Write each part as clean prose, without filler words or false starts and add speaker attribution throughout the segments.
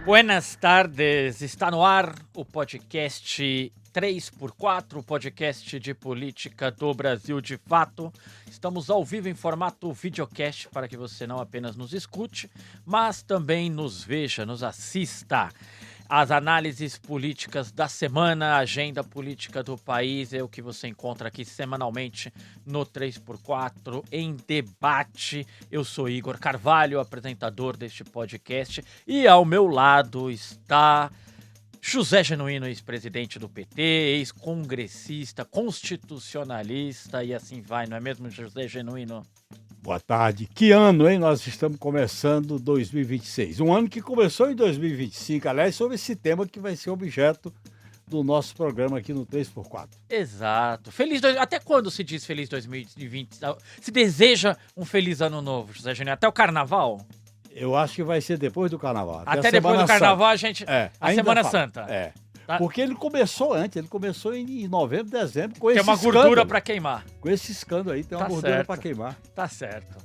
Speaker 1: Buenas tardes, está no ar o podcast 3x4, o podcast de política do Brasil de Fato. Estamos ao vivo em formato videocast para que você não apenas nos escute, mas também nos veja, nos assista. As análises políticas da semana, a agenda política do país é o que você encontra aqui semanalmente no 3x4 em debate. Eu sou Igor Carvalho, apresentador deste podcast, e ao meu lado está José Genuíno, ex-presidente do PT, ex-congressista, constitucionalista e assim vai, não é mesmo, José Genuíno?
Speaker 2: Boa tarde. Que ano, hein? Nós estamos começando 2026. Um ano que começou em 2025, aliás, sobre esse tema que vai ser objeto do nosso programa aqui no 3x4.
Speaker 1: Exato. Até quando se diz feliz 2020? Se deseja um feliz ano novo, José Genuíno? Até o carnaval?
Speaker 2: Eu acho que vai ser depois do carnaval.
Speaker 1: Até depois do carnaval, a gente... a Semana Santa.
Speaker 2: É. Tá. Porque ele começou antes, ele começou em novembro, dezembro, com esse
Speaker 1: escândalo. Tem uma gordura pra queimar.
Speaker 2: Com esse escândalo aí, tem uma gordura pra queimar.
Speaker 1: Tá certo.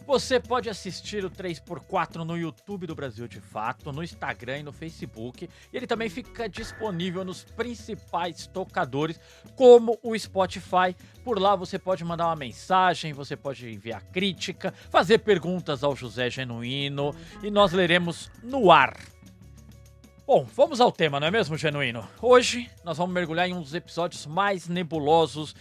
Speaker 1: Você pode assistir o 3x4 no YouTube do Brasil de Fato, no Instagram e no Facebook. E ele também fica disponível nos principais tocadores, como o Spotify. Por lá você pode mandar uma mensagem, você pode enviar crítica, fazer perguntas ao José Genuíno e nós leremos no ar. Bom, vamos ao tema, não é mesmo, Genuíno? Hoje nós vamos mergulhar em um dos episódios mais nebulosos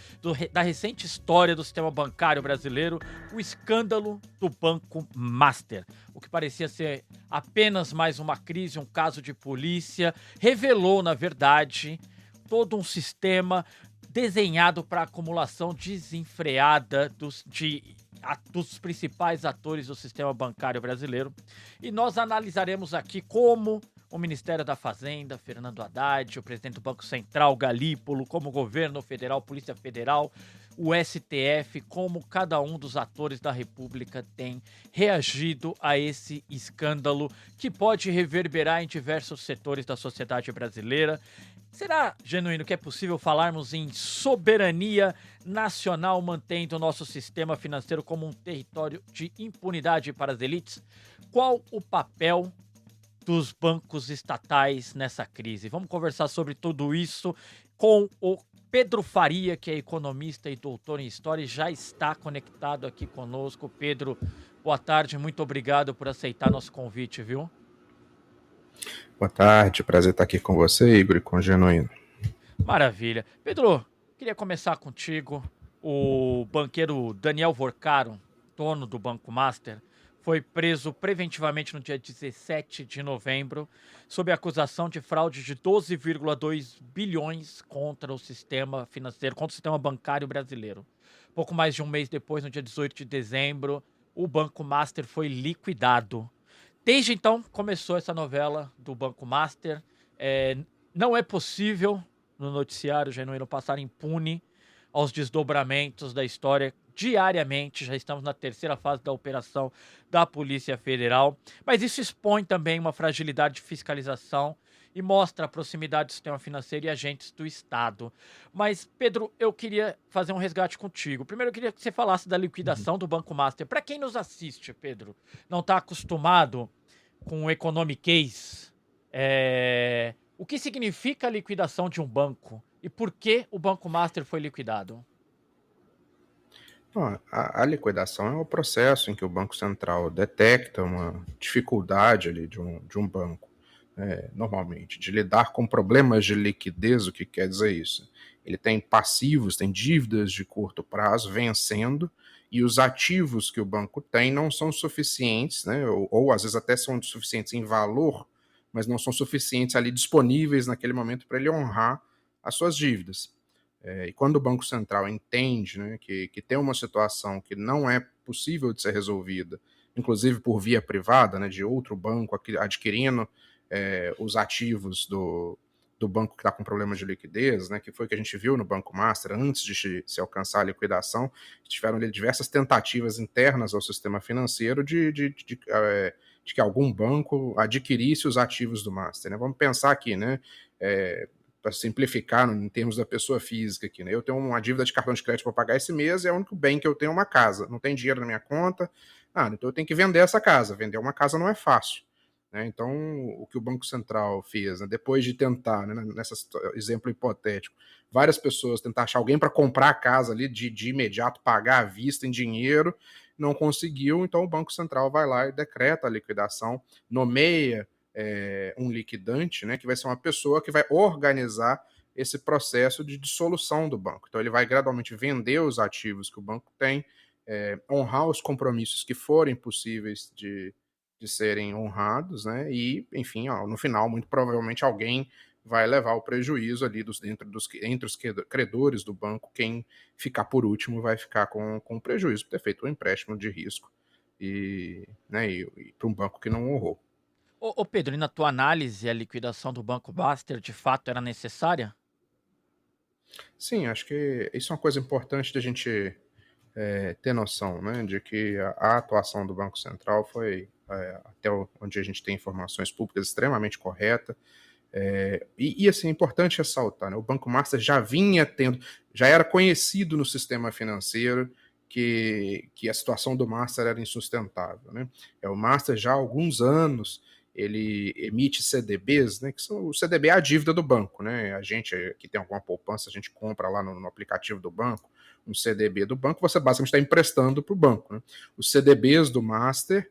Speaker 1: da recente história do sistema bancário brasileiro, o escândalo do Banco Master. O que parecia ser apenas mais uma crise, um caso de polícia, revelou, na verdade, todo um sistema desenhado para a acumulação desenfreada dos principais atores do sistema bancário brasileiro. E nós analisaremos aqui como o Ministério da Fazenda, Fernando Haddad, o presidente do Banco Central, Galípolo, como o governo federal, Polícia Federal, o STF, como cada um dos atores da República tem reagido a esse escândalo que pode reverberar em diversos setores da sociedade brasileira. Será, Genuíno, que é possível falarmos em soberania nacional mantendo o nosso sistema financeiro como um território de impunidade para as elites? Qual o papel dos bancos estatais nessa crise? Vamos conversar sobre tudo isso com o Pedro Faria, que é economista e doutor em História e já está conectado aqui conosco. Pedro, boa tarde, muito obrigado por aceitar nosso convite, viu?
Speaker 3: Boa tarde, prazer estar aqui com você, Igor, e com o Genuíno.
Speaker 1: Maravilha. Pedro, queria começar contigo. O banqueiro Daniel Vorcaro, dono do Banco Master, foi preso preventivamente no dia 17 de novembro, sob acusação de fraude de 12,2 bilhões contra o sistema financeiro, contra o sistema bancário brasileiro. Pouco mais de um mês depois, no dia 18 de dezembro, o Banco Master foi liquidado. Desde então, começou essa novela do Banco Master. Não é possível, no noticiário Genuíno, passar impune aos desdobramentos da história. Diariamente, já estamos na terceira fase da operação da Polícia Federal, mas isso expõe também uma fragilidade de fiscalização e mostra a proximidade do sistema financeiro e agentes do Estado. Mas, Pedro, eu queria fazer um resgate contigo. Primeiro, eu queria que você falasse da liquidação do Banco Master. Para quem nos assiste, Pedro, não está acostumado com o economiquez, o que significa a liquidação de um banco e por que o Banco Master foi liquidado?
Speaker 3: A liquidação é o processo em que o Banco Central detecta uma dificuldade ali de um banco, normalmente, de lidar com problemas de liquidez. O que quer dizer isso? Ele tem passivos, tem dívidas de curto prazo vencendo, e os ativos que o banco tem não são suficientes, né, ou às vezes até são suficientes em valor, mas não são suficientes ali disponíveis naquele momento para ele honrar as suas dívidas. E quando o Banco Central entende, né, que tem uma situação que não é possível de ser resolvida, inclusive por via privada, né, de outro banco adquirindo os ativos do banco que está com problemas de liquidez, né, que foi o que a gente viu no Banco Master, antes de se alcançar a liquidação, tiveram ali diversas tentativas internas ao sistema financeiro de que algum banco adquirisse os ativos do Master. Né? Vamos pensar aqui, né? para simplificar em termos da pessoa física aqui, né? Eu tenho uma dívida de cartão de crédito para pagar esse mês e é o único bem que eu tenho uma casa. Não tem dinheiro na minha conta, então eu tenho que vender essa casa. Vender uma casa não é fácil, né? Então, o que o Banco Central fez, né, depois de tentar, né, nesse exemplo hipotético, várias pessoas tentar achar alguém para comprar a casa ali de imediato, pagar à vista em dinheiro, não conseguiu, então o Banco Central vai lá e decreta a liquidação, nomeia um liquidante, né, que vai ser uma pessoa que vai organizar esse processo de dissolução do banco. Então ele vai gradualmente vender os ativos que o banco tem, honrar os compromissos que forem possíveis de serem honrados, né, e, enfim, no final, muito provavelmente alguém vai levar o prejuízo ali entre os credores do banco. Quem ficar por último vai ficar com o prejuízo por ter feito um empréstimo de risco e para um banco que não honrou.
Speaker 1: Ô Pedro, e na tua análise, a liquidação do Banco Master de fato era necessária?
Speaker 3: Sim, acho que isso é uma coisa importante da gente ter noção, né, de que a atuação do Banco Central foi, até onde a gente tem informações públicas, extremamente correta. Assim, é importante ressaltar, né, o Banco Master já era conhecido no sistema financeiro que a situação do Master era insustentável, né? O Master já há alguns anos ele emite CDBs, né, que são o CDB é a dívida do banco, né? A gente que tem alguma poupança, a gente compra lá no aplicativo do banco um CDB do banco, você basicamente está emprestando para o banco, né? Os CDBs do Master,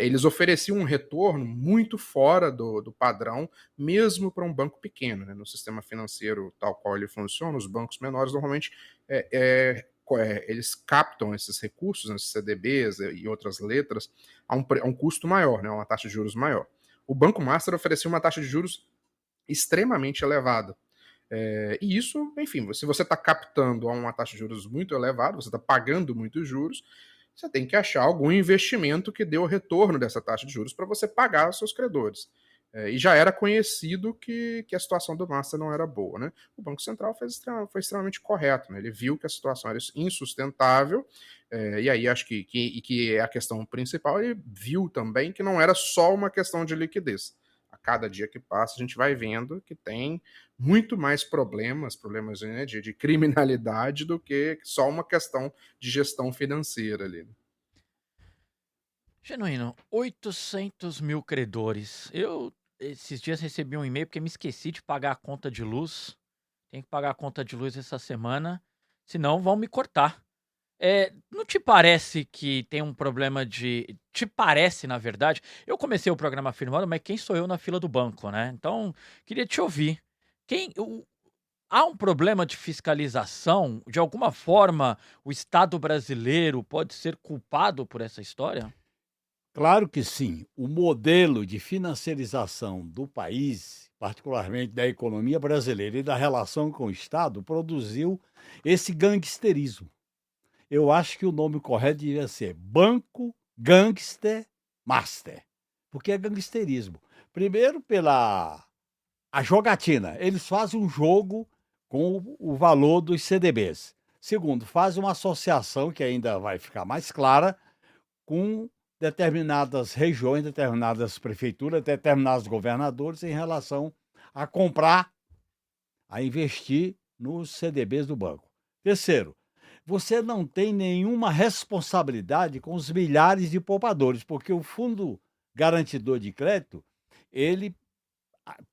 Speaker 3: eles ofereciam um retorno muito fora do padrão, mesmo para um banco pequeno, né? No sistema financeiro tal qual ele funciona, os bancos menores normalmente eles captam esses recursos, esses CDBs e outras letras, a um custo maior, né? Uma taxa de juros maior. O Banco Master oferecia uma taxa de juros extremamente elevada. E isso, enfim, se você está captando a uma taxa de juros muito elevada, você está pagando muitos juros, você tem que achar algum investimento que dê o retorno dessa taxa de juros para você pagar os seus credores. E já era conhecido que a situação do Master não era boa, né? O Banco Central foi extremamente correto, né? Ele viu que a situação era insustentável, e aí acho que é a questão principal. Ele viu também que não era só uma questão de liquidez. A cada dia que passa, a gente vai vendo que tem muito mais problemas, né, de criminalidade do que só uma questão de gestão financeira ali.
Speaker 1: Genuíno, 800 mil credores. Eu, esses dias, recebi um e-mail porque me esqueci de pagar a conta de luz. Tenho que pagar a conta de luz essa semana, senão vão me cortar. Não te parece que tem um problema de... Te parece, na verdade... Eu comecei o programa afirmando, mas quem sou eu na fila do banco, né? Então, queria te ouvir. Há um problema de fiscalização? De alguma forma, o Estado brasileiro pode ser culpado por essa história?
Speaker 2: Claro que sim. O modelo de financiarização do país, particularmente da economia brasileira e da relação com o Estado, produziu esse gangsterismo. Eu acho que o nome correto devia ser Banco Gangster Master, porque é gangsterismo. Primeiro, pela a jogatina. Eles fazem um jogo com o valor dos CDBs. Segundo, fazem uma associação, que ainda vai ficar mais clara, com determinadas regiões, determinadas prefeituras, determinados governadores em relação a comprar, a investir nos CDBs do banco. Terceiro, você não tem nenhuma responsabilidade com os milhares de poupadores, porque o Fundo Garantidor de Crédito, ele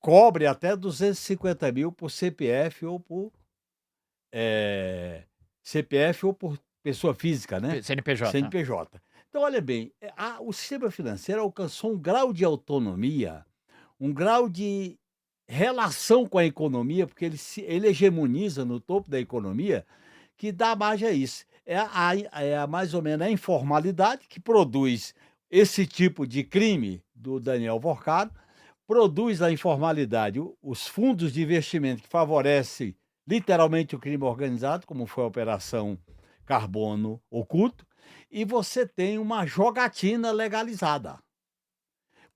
Speaker 2: cobre até 250 mil por CPF ou por pessoa física, né?
Speaker 1: CNPJ.
Speaker 2: CNPJ. Então, olha bem, o sistema financeiro alcançou um grau de autonomia, um grau de relação com a economia, porque ele hegemoniza no topo da economia, que dá margem a isso. Mais ou menos a informalidade que produz esse tipo de crime do Daniel Vorcado, produz a informalidade, os fundos de investimento que favorecem literalmente o crime organizado, como foi a Operação Carbono Oculto, e você tem uma jogatina legalizada.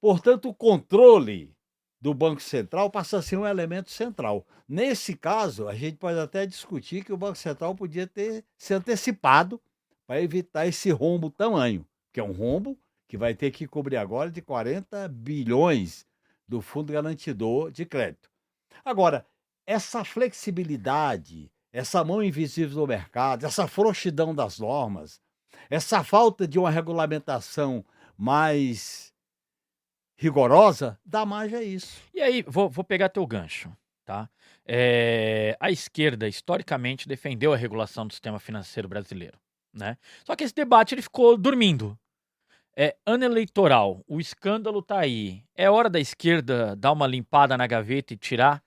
Speaker 2: Portanto, o controle do Banco Central passa a ser um elemento central. Nesse caso, a gente pode até discutir que o Banco Central podia ter se antecipado para evitar esse rombo tamanho, que é um rombo que vai ter que cobrir agora de 40 bilhões do Fundo Garantidor de Crédito. Agora, essa flexibilidade, essa mão invisível do mercado, essa frouxidão das normas, essa falta de uma regulamentação mais rigorosa, dá margem a isso.
Speaker 1: E aí, vou pegar teu gancho, tá? A esquerda, historicamente, defendeu a regulação do sistema financeiro brasileiro, né? Só que esse debate ele ficou dormindo. Ano eleitoral, o escândalo tá aí. É hora da esquerda dar uma limpada na gaveta e tirar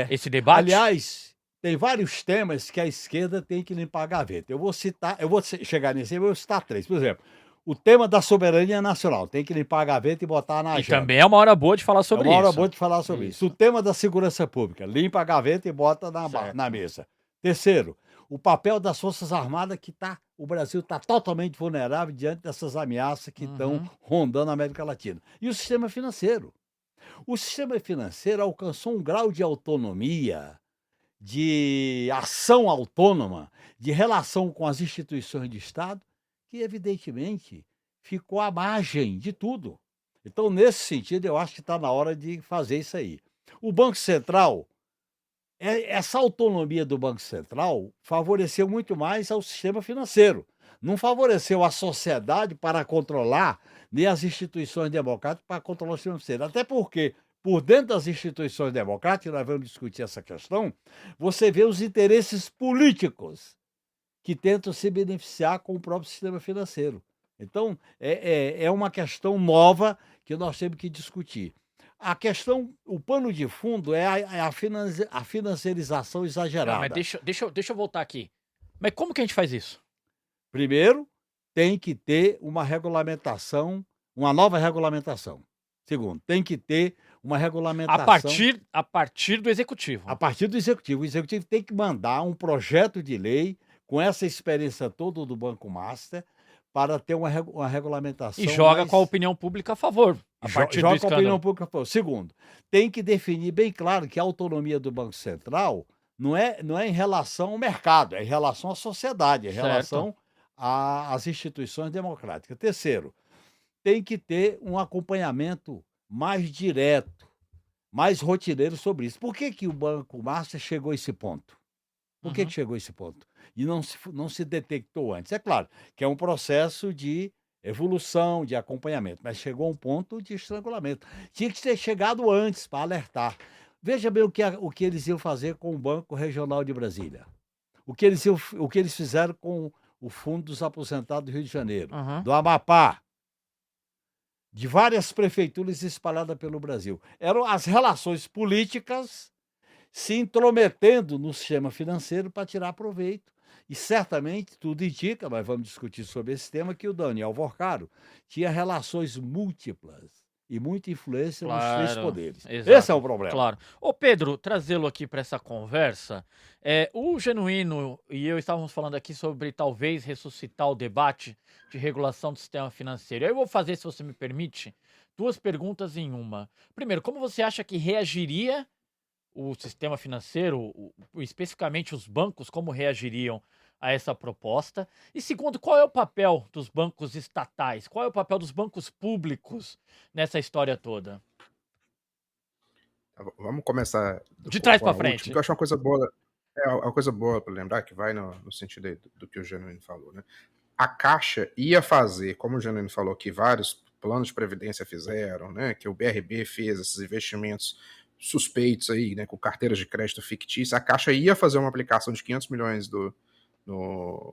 Speaker 1: esse debate?
Speaker 2: Aliás, tem vários temas que a esquerda tem que limpar a gaveta. Eu vou chegar nesse, eu vou citar 3. Por exemplo, o tema da soberania nacional, tem que limpar a gaveta e botar na
Speaker 1: E
Speaker 2: agenda.
Speaker 1: também é uma hora boa de falar sobre isso.
Speaker 2: É uma hora boa de falar sobre isso. O tema da segurança pública, limpa a gaveta e bota na mesa. Terceiro, o papel das Forças Armadas, que o Brasil está totalmente vulnerável diante dessas ameaças que estão rondando a América Latina. E o sistema financeiro. O sistema financeiro alcançou um grau de autonomia, de ação autônoma, de relação com as instituições de Estado, que evidentemente ficou à margem de tudo. Então, nesse sentido, eu acho que está na hora de fazer isso aí. O Banco Central, essa autonomia do Banco Central favoreceu muito mais ao sistema financeiro. Não favoreceu a sociedade para controlar, nem as instituições democráticas para controlar o sistema financeiro. Até porque, por dentro das instituições democráticas, nós vamos discutir essa questão, você vê os interesses políticos que tentam se beneficiar com o próprio sistema financeiro. Então, é uma questão nova que nós temos que discutir. A questão, o pano de fundo é a financiarização exagerada.
Speaker 1: Mas deixa eu voltar aqui. Mas como que a gente faz isso?
Speaker 2: Primeiro, tem que ter uma regulamentação, uma nova regulamentação. Segundo, tem que ter uma regulamentação...
Speaker 1: A partir do Executivo.
Speaker 2: A partir do Executivo. O Executivo tem que mandar um projeto de lei com essa experiência toda do Banco Master para ter uma regulamentação...
Speaker 1: E joga com a opinião pública a favor. A partir do
Speaker 2: joga com a
Speaker 1: escândalo.
Speaker 2: opinião pública a favor. Segundo, tem que definir bem claro que a autonomia do Banco Central não é em relação ao mercado, é em relação à sociedade, é em relação às instituições democráticas. Terceiro, tem que ter um acompanhamento mais direto, mais rotineiro sobre isso. Por que o Banco Master chegou a esse ponto? Por que chegou a esse ponto? E não se detectou antes. É claro que é um processo de evolução, de acompanhamento, mas chegou a um ponto de estrangulamento. Tinha que ter chegado antes para alertar. Veja bem o que eles iam fazer com o Banco Regional de Brasília. O que eles fizeram com o Fundo dos Aposentados do Rio de Janeiro, do Amapá, de várias prefeituras espalhadas pelo Brasil. Eram as relações políticas se intrometendo no sistema financeiro para tirar proveito. E certamente tudo indica, mas vamos discutir sobre esse tema, que o Daniel Vorcaro tinha relações múltiplas e muita influência nos 3 poderes.
Speaker 1: Exato,
Speaker 2: esse é o problema.
Speaker 1: Claro. Ô Pedro, trazê-lo aqui para essa conversa, o Genuíno e eu estávamos falando aqui sobre talvez ressuscitar o debate de regulação do sistema financeiro. Eu vou fazer, se você me permite, 2 perguntas em uma. Primeiro, como você acha que reagiria o sistema financeiro, especificamente os bancos, como reagiriam a essa proposta? E segundo, qual é o papel dos bancos estatais? Qual é o papel dos bancos públicos nessa história toda?
Speaker 3: Vamos começar
Speaker 1: de trás para frente.
Speaker 3: Porque eu acho uma coisa boa, uma coisa boa para lembrar, que vai no sentido aí do que o Genuíno falou, né? A Caixa ia fazer, como o Genuíno falou, que vários planos de previdência fizeram, né? Que o BRB fez esses investimentos suspeitos aí, né, com carteiras de crédito fictícias. A Caixa ia fazer uma aplicação de 500 milhões no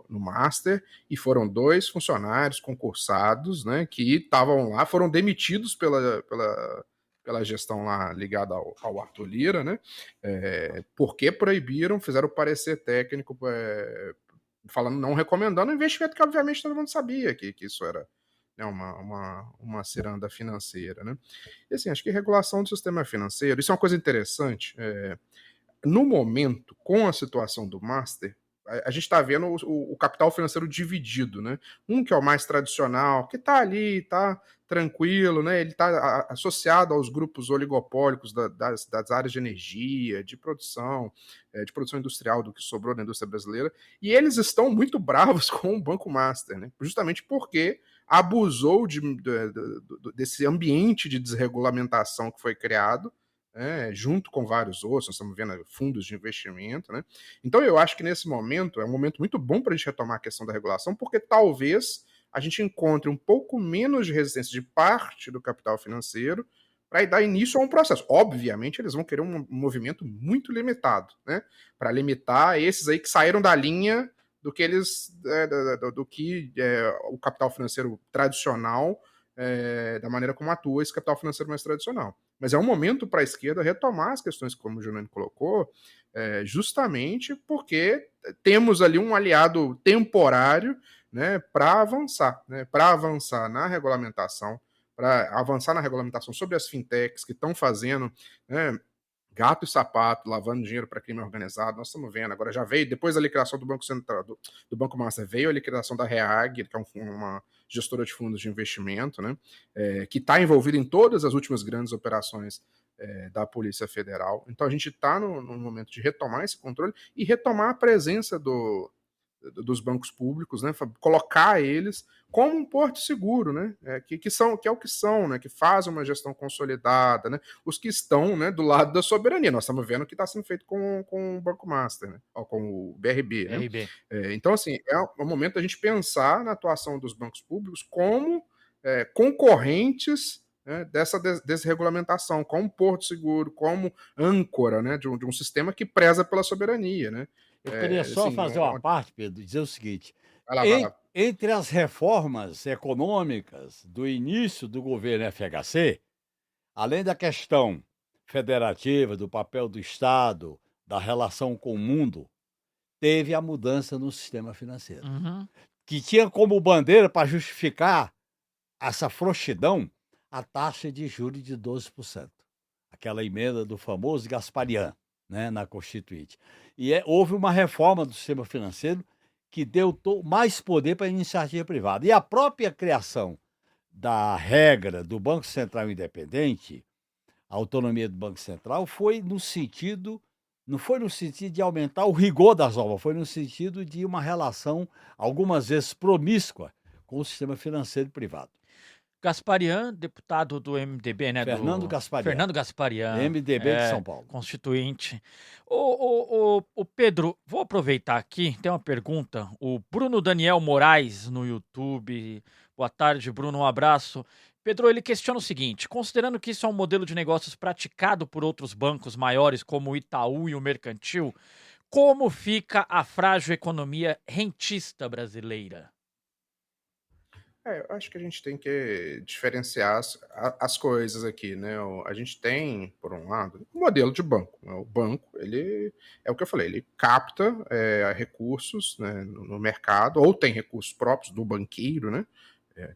Speaker 3: Master, e foram 2 funcionários concursados, né, que estavam lá, foram demitidos pela gestão lá ligada ao Arthur Lira, né, porque proibiram, fizeram o parecer técnico falando, não recomendando um investimento que obviamente todo mundo sabia que isso era, né, uma ciranda financeira, né? E assim, acho que regulação do sistema financeiro, isso é uma coisa interessante. No momento, com a situação do Master, a gente está vendo o capital financeiro dividido, né? Um que é o mais tradicional, que está ali, está tranquilo, né? Ele está associado aos grupos oligopólicos das áreas de energia, de produção industrial, do que sobrou da indústria brasileira, e eles estão muito bravos com o Banco Master, né? Justamente porque abusou desse ambiente de desregulamentação que foi criado, junto com vários outros, nós estamos vendo fundos de investimento, né? Então eu acho que nesse momento é um momento muito bom para a gente retomar a questão da regulação, porque talvez a gente encontre um pouco menos de resistência de parte do capital financeiro para dar início a um processo. Obviamente, eles vão querer um movimento muito limitado, né? Para limitar esses aí que saíram da linha do que eles do que o capital financeiro tradicional, da maneira como atua esse capital financeiro mais tradicional. Mas é um momento para a esquerda retomar as questões, como o Junani colocou, justamente porque temos ali um aliado temporário, né, para avançar na regulamentação, sobre as fintechs que estão fazendo, né, gato e sapato, lavando dinheiro para crime organizado. Nós estamos vendo, agora já veio, depois da liquidação do Banco Central, do Banco Master, veio a liquidação da Reag, que é uma gestora de fundos de investimento, né, que está envolvida em todas as últimas grandes operações da Polícia Federal. Então a gente está no momento de retomar esse controle e retomar a presença dos bancos públicos, né, colocar eles como um porto seguro, né, que é o que são, né, que fazem uma gestão consolidada, né, os que estão, né, do lado da soberania. Nós estamos vendo o que está sendo feito com o Banco Master, né, ou com o BRB. Né?
Speaker 1: RB.
Speaker 3: Então, assim, é o momento da gente pensar na atuação dos bancos públicos como concorrentes, né, dessa desregulamentação, como porto seguro, como âncora, né, de um sistema que preza pela soberania, né.
Speaker 2: Eu queria só
Speaker 3: Assim,
Speaker 2: fazer uma parte, Pedro, e dizer o seguinte:
Speaker 3: vai lá.
Speaker 2: entre as reformas econômicas do início do governo FHC, além da questão federativa, do papel do Estado, da relação com o mundo, teve a mudança no sistema financeiro,
Speaker 1: Uhum.
Speaker 2: que tinha como bandeira para justificar essa frouxidão a taxa de juros de 12%, aquela emenda do famoso Gasparian, né, na Constituinte. E houve uma reforma do sistema financeiro que deu mais poder para a iniciativa privada. E a própria criação da regra do Banco Central Independente, a autonomia do Banco Central, foi no sentido, não foi no sentido de aumentar o rigor das normas, foi no sentido de uma relação, algumas vezes promíscua, com o sistema financeiro privado.
Speaker 1: Gasparian, deputado do MDB, né?
Speaker 2: Fernando Gasparian.
Speaker 1: Fernando Gasparian.
Speaker 2: MDB de São Paulo.
Speaker 1: Constituinte. O Pedro, vou aproveitar aqui, tem uma pergunta. O Bruno Daniel Moraes no YouTube. Boa tarde, Bruno, um abraço. Pedro, ele questiona o seguinte: considerando que isso é um modelo de negócios praticado por outros bancos maiores, como o Itaú e o Mercantil, como fica a frágil economia rentista brasileira?
Speaker 3: Eu acho que a gente tem que diferenciar as coisas aqui, né? A gente tem, por um lado, o modelo de banco, né? O banco, ele é o que eu falei, ele capta recursos, né, no mercado, ou tem recursos próprios do banqueiro, né?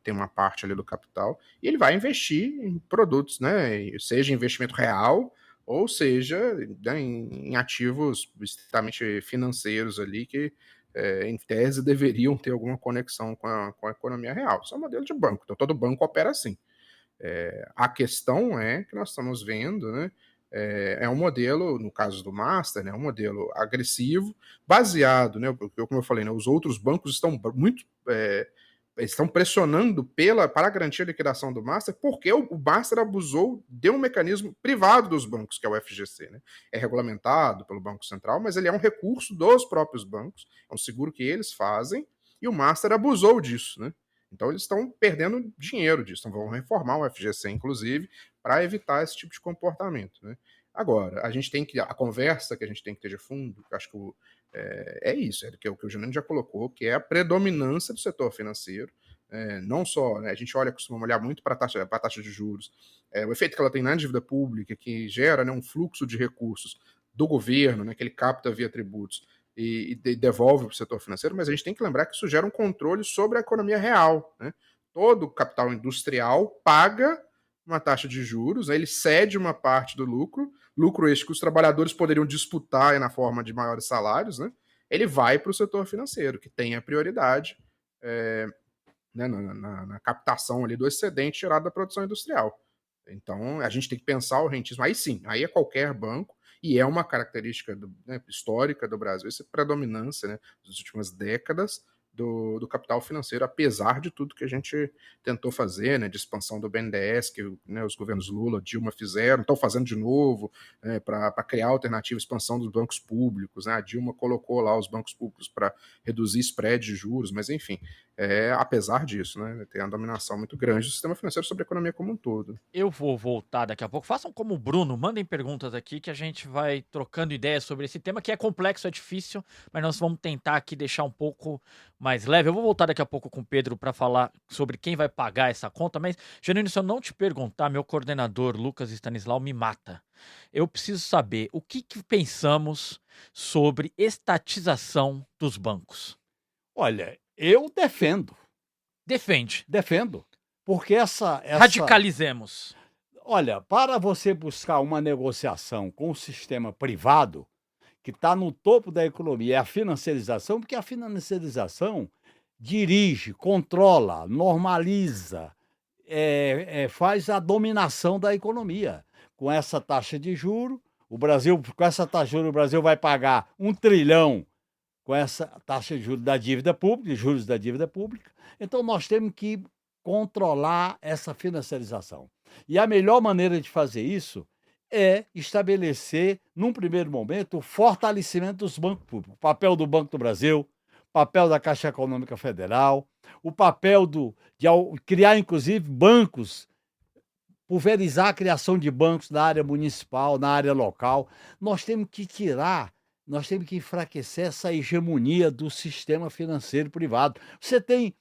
Speaker 3: Tem uma parte ali do capital, e ele vai investir em produtos, né? Seja investimento real, ou seja, né, em ativos estritamente financeiros ali que em tese, deveriam ter alguma conexão com a economia real. Isso é um modelo de banco, então todo banco opera assim. A questão é que nós estamos vendo, né, um modelo, no caso do Master, né, um modelo agressivo, baseado, né, como eu falei, né, os outros bancos estão muito estão pressionando para garantir a liquidação do Master, porque o Master abusou de um mecanismo privado dos bancos, que é o FGC. Né? É regulamentado pelo Banco Central, mas ele é um recurso dos próprios bancos, é um seguro que eles fazem, e o Master abusou disso. Né? Então eles estão perdendo dinheiro disso, então vão reformar o FGC, inclusive, para evitar esse tipo de comportamento. Né? Agora, a conversa que a gente tem que ter de fundo, que eu acho que é isso, que é o que o Juliano já colocou, que é a predominância do setor financeiro. Não só, né, a gente costuma olhar muito para a taxa de juros, o efeito que ela tem na dívida pública, que gera, né, um fluxo de recursos do governo, né, que ele capta via tributos e devolve para o setor financeiro, mas a gente tem que lembrar que isso gera um controle sobre a economia real. Né? Todo capital industrial paga uma taxa de juros, né, ele cede uma parte do lucro este que os trabalhadores poderiam disputar na forma de maiores salários, né, ele vai para o setor financeiro, que tem a prioridade né, na captação ali do excedente gerado da produção industrial. Então, a gente tem que pensar o rentismo. Aí sim, aí é qualquer banco, e é uma característica histórica do Brasil, essa predominância, né, das últimas décadas do capital financeiro, apesar de tudo que a gente tentou fazer, né, de expansão do BNDES, que, né, os governos Lula, Dilma fizeram, estão fazendo de novo, para criar alternativa, expansão dos bancos públicos, né, a Dilma colocou lá os bancos públicos para reduzir spread de juros, mas enfim, apesar disso, né, tem uma dominação muito grande do sistema financeiro sobre a economia como um todo.
Speaker 1: Eu vou voltar daqui a pouco. Façam como o Bruno, mandem perguntas aqui que a gente vai trocando ideias sobre esse tema, que é complexo, é difícil, mas nós vamos tentar aqui deixar um pouco mais leve. Eu vou voltar daqui a pouco com o Pedro para falar sobre quem vai pagar essa conta, mas, Genuíno, se eu não te perguntar, meu coordenador, Lucas Stanislau, me mata. Eu preciso saber o que pensamos sobre estatização dos bancos.
Speaker 2: Olha, eu defendo,
Speaker 1: Defende.
Speaker 2: porque essa...
Speaker 1: Radicalizemos.
Speaker 2: Olha, para você buscar uma negociação com o sistema privado, que está no topo da economia, é a financiarização, porque a financiarização dirige, controla, normaliza, faz a dominação da economia. Com essa taxa de juros, com essa taxa de juros, o Brasil vai pagar 1 trilhão com essa taxa de juros da dívida pública, juros da dívida pública. Então, nós temos que controlar essa financiarização. E a melhor maneira de fazer isso é estabelecer, num primeiro momento, o fortalecimento dos bancos públicos. O papel do Banco do Brasil, o papel da Caixa Econômica Federal, o papel de criar, inclusive, bancos, pulverizar a criação de bancos na área municipal, na área local. Nós temos que enfraquecer essa hegemonia do sistema financeiro privado. Você tem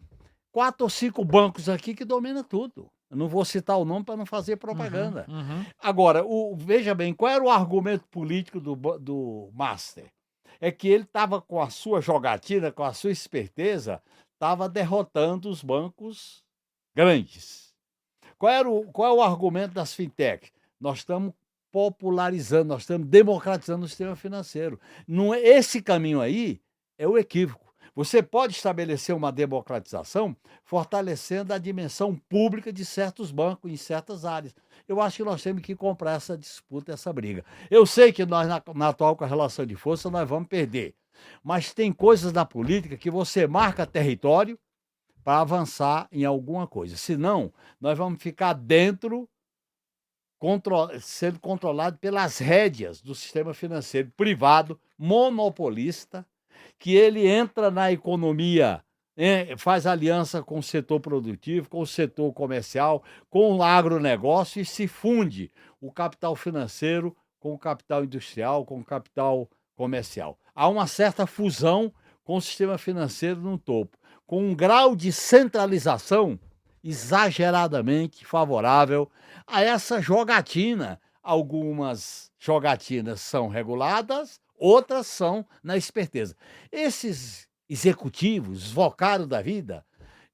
Speaker 2: 4 ou 5 bancos aqui que dominam tudo. Eu não vou citar o nome para não fazer propaganda. Agora, veja bem, qual era o argumento político do Master? É que ele estava com a sua jogatina, com a sua esperteza, estava derrotando os bancos grandes. Qual é o argumento das fintechs? Nós estamos popularizando, nós estamos democratizando o sistema financeiro. Esse caminho aí é o equívoco. Você pode estabelecer uma democratização fortalecendo a dimensão pública de certos bancos em certas áreas. Eu acho que nós temos que comprar essa disputa, essa briga. Eu sei que nós, na atual correlação de força, nós vamos perder. Mas tem coisas na política que você marca território para avançar em alguma coisa. Senão, nós vamos ficar dentro, sendo controlado pelas rédeas do sistema financeiro privado, monopolista, que ele entra na economia, faz aliança com o setor produtivo, com o setor comercial, com o agronegócio e se funde o capital financeiro com o capital industrial, com o capital comercial. Há uma certa fusão com o sistema financeiro no topo, com um grau de centralização exageradamente favorável a essa jogatina. Algumas jogatinas são reguladas, outras são na esperteza. Esses executivos, os vocários da vida,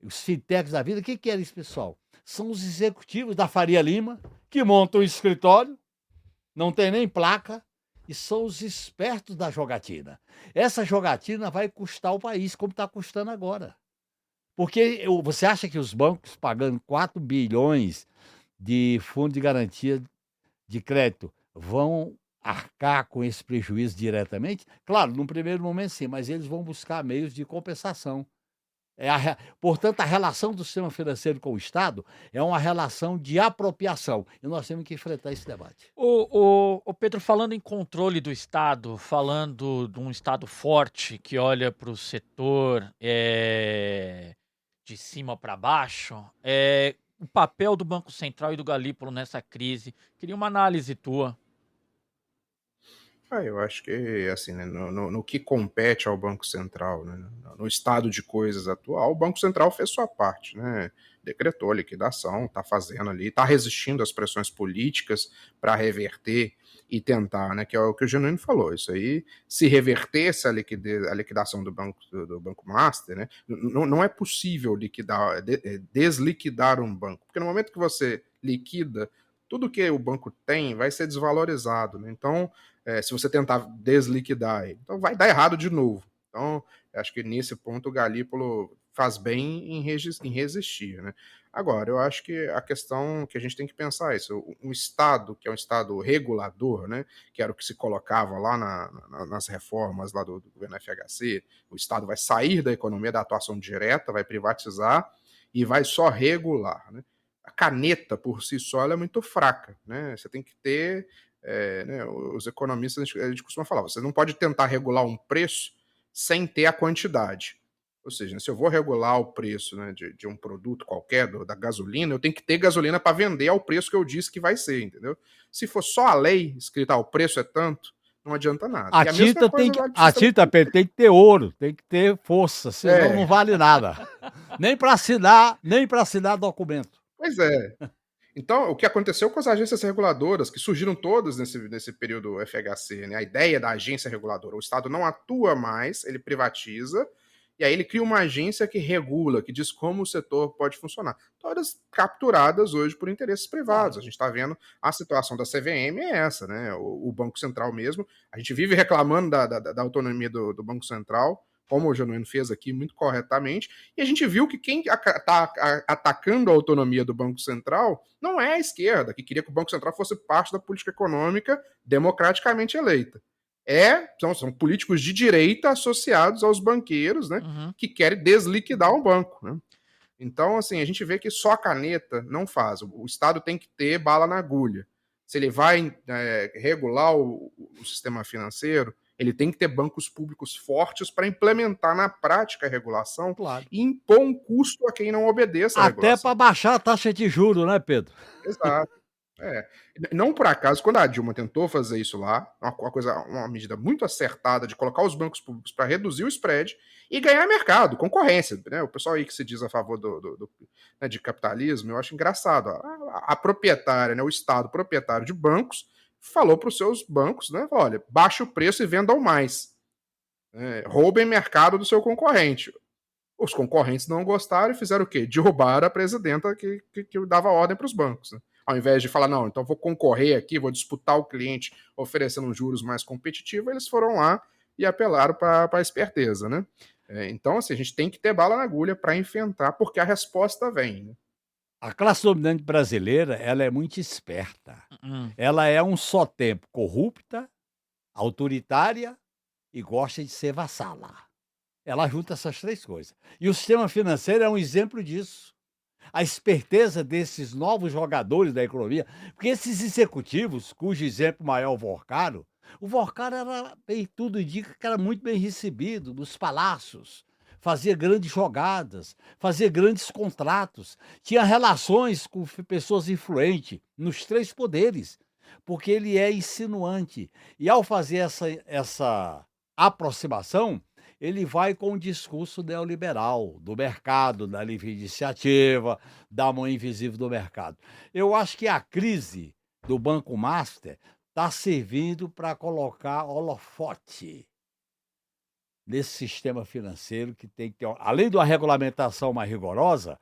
Speaker 2: os fintechs da vida, o que é isso, pessoal? São os executivos da Faria Lima, que montam um escritório, não tem nem placa, e são os espertos da jogatina. Essa jogatina vai custar o país, como está custando agora. Porque você acha que os bancos pagando 4 bilhões de fundo de garantia de crédito vão arcar com esse prejuízo diretamente? Claro, num primeiro momento sim, mas eles vão buscar meios de compensação. Portanto, a relação do sistema financeiro com o Estado é uma relação de apropriação. E nós temos que enfrentar esse debate.
Speaker 1: O Pedro, falando em controle do Estado, falando de um Estado forte que olha para o setor de cima para baixo, o papel do Banco Central e do Galípolo nessa crise. Queria uma análise tua.
Speaker 3: Eu acho que, assim, né, no que compete ao Banco Central, né, no estado de coisas atual, o Banco Central fez sua parte, né, decretou a liquidação, está fazendo ali, está resistindo às pressões políticas para reverter e tentar, né, que é o que o Genuíno falou, isso aí, se revertesse a liquidação do Banco Master, né, não é possível desliquidar um banco, porque no momento que você liquida, tudo que o banco tem vai ser desvalorizado, né, então se você tentar desliquidar ele, então vai dar errado de novo. Então, acho que nesse ponto o Galípolo faz bem em resistir, né? Agora, eu acho que a questão que a gente tem que pensar é isso, um Estado que é um Estado regulador, né, que era o que se colocava lá nas reformas lá do governo FHC, o Estado vai sair da economia da atuação direta, vai privatizar e vai só regular, né? A caneta por si só ela é muito fraca, né? Você tem que ter, né, os economistas, a gente costuma falar, você não pode tentar regular um preço sem ter a quantidade. Ou seja, se eu vou regular o preço, né, de um produto qualquer, da gasolina, eu tenho que ter gasolina para vender ao preço que eu disse que vai ser, entendeu? Se for só a lei escrita, o preço é tanto, não adianta nada.
Speaker 2: A
Speaker 3: E a mesma
Speaker 2: tinta tem
Speaker 3: coisa
Speaker 2: que,
Speaker 3: lá do
Speaker 2: a
Speaker 3: sistema.
Speaker 2: tinta, Pedro, tem que ter ouro, tem que ter força, senão não
Speaker 3: É,
Speaker 2: vale nada. Nem para assinar documento.
Speaker 3: pois é. Então, o que aconteceu com as agências reguladoras, que surgiram todas nesse período FHC, né? A ideia da agência reguladora, o Estado não atua mais, ele privatiza, e aí ele cria uma agência que regula, que diz como o setor pode funcionar. Todas capturadas hoje por interesses privados.
Speaker 2: Claro.
Speaker 3: A gente está vendo a situação da CVM é essa, né? O Banco Central mesmo. A gente vive reclamando da autonomia do Banco Central, como o Genuíno fez aqui muito corretamente, e a gente viu que quem está atacando a autonomia do Banco Central não é a esquerda, que queria que o Banco Central fosse parte da política econômica democraticamente eleita. São políticos de direita associados aos banqueiros, né, que querem desliquidar um banco. Né? Então, assim, a gente vê que só a caneta não faz. O Estado tem que ter bala na agulha. Se ele vai regular o sistema financeiro, ele tem que ter bancos públicos fortes para implementar na prática a regulação
Speaker 2: Claro.
Speaker 3: e impor um custo a quem não obedeça a
Speaker 2: Até
Speaker 3: regulação.
Speaker 2: para baixar a taxa de juros, né, Pedro?
Speaker 3: Exato. Não por acaso, quando a Dilma tentou fazer isso lá, uma medida muito acertada de colocar os bancos públicos para reduzir o spread e ganhar mercado, concorrência. Né? O pessoal aí que se diz a favor né, de capitalismo, eu acho engraçado. A proprietária, né, o Estado proprietário de bancos, falou para os seus bancos, né, olha, baixe o preço e vendam mais. Roubem mercado do seu concorrente. Os concorrentes não gostaram e fizeram o quê? Derrubaram a presidenta que dava ordem para os bancos. Né? Ao invés de falar, não, então vou concorrer aqui, vou disputar o cliente oferecendo juros mais competitivos, eles foram lá e apelaram para a esperteza. Né? Então, assim, a gente tem que ter bala na agulha para enfrentar, porque a resposta vem. Né?
Speaker 2: A classe dominante brasileira, ela é muito esperta. Ela é um só tempo corrupta, autoritária e gosta de ser vassala. Ela junta essas três coisas. E o sistema financeiro é um exemplo disso. A esperteza desses novos jogadores da economia, porque esses executivos, cujo exemplo maior é o Vorcaro era, bem, tudo indica que era muito bem recebido nos palácios, fazia grandes jogadas, fazia grandes contratos, tinha relações com pessoas influentes nos três poderes, porque ele é insinuante. E ao fazer essa aproximação, ele vai com o discurso neoliberal, do mercado, da livre iniciativa, da mão invisível do mercado. Eu acho que a crise do Banco Master está servindo para colocar holofote nesse sistema financeiro que tem que ter, além de uma regulamentação mais rigorosa,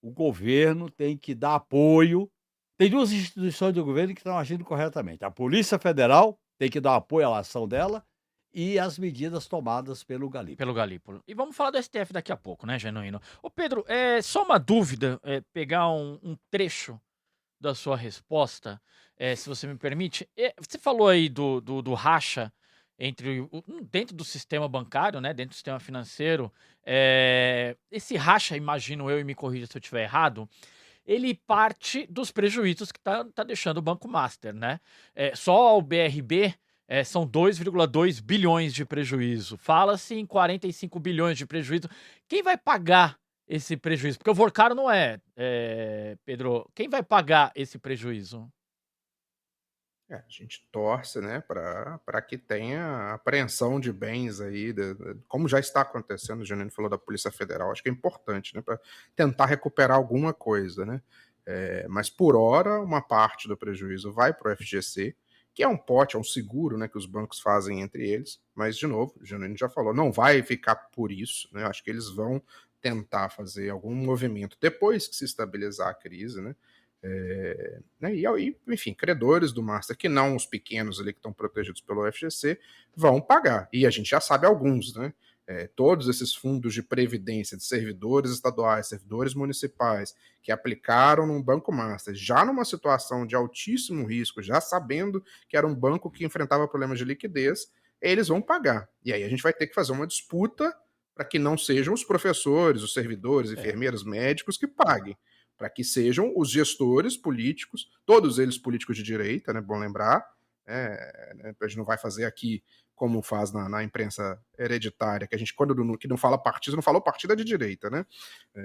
Speaker 2: o governo tem que dar apoio. Tem duas instituições do governo que estão agindo corretamente. A Polícia Federal tem que dar apoio à ação dela e as medidas tomadas pelo Galípolo.
Speaker 1: Pelo Galípolo. E vamos falar do STF daqui a pouco, né, Genuíno? Ô Pedro, só uma dúvida, pegar um trecho da sua resposta, se você me permite. Você falou aí do racha entre dentro do sistema bancário, né, dentro do sistema financeiro. Esse racha, imagino eu, e me corrija se eu estiver errado, ele parte dos prejuízos que tá deixando o Banco Master, né? Só o BRB são 2,2 bilhões de prejuízo. Fala-se em 45 bilhões de prejuízo. Quem vai pagar esse prejuízo? Porque o Vorcaro não Pedro. Quem vai pagar esse prejuízo?
Speaker 3: A gente torce, né, para que tenha apreensão de bens aí, como já está acontecendo, o Janine falou da Polícia Federal, acho que é importante, né, para tentar recuperar alguma coisa, né, mas por hora uma parte do prejuízo vai para o FGC, que é um pote, é um seguro, né, que os bancos fazem entre eles, mas de novo, o Janine já falou, não vai ficar por isso, né, acho que eles vão tentar fazer algum movimento depois que se estabilizar a crise, né, né, e aí, enfim, credores do Master, que não os pequenos ali que estão protegidos pelo FGC, vão pagar. E a gente já sabe alguns, né? todos esses fundos de previdência de servidores estaduais, servidores municipais, que aplicaram num Banco Master, já numa situação de altíssimo risco, já sabendo que era um banco que enfrentava problemas de liquidez, eles vão pagar. E aí a gente vai ter que fazer uma disputa para que não sejam os professores, os servidores, enfermeiros, médicos que paguem, para que sejam os gestores políticos, todos eles políticos de direita, né, bom lembrar, a gente não vai fazer aqui como faz na imprensa hereditária, que a gente, quando que não fala partido, não falou partido é de direita, né?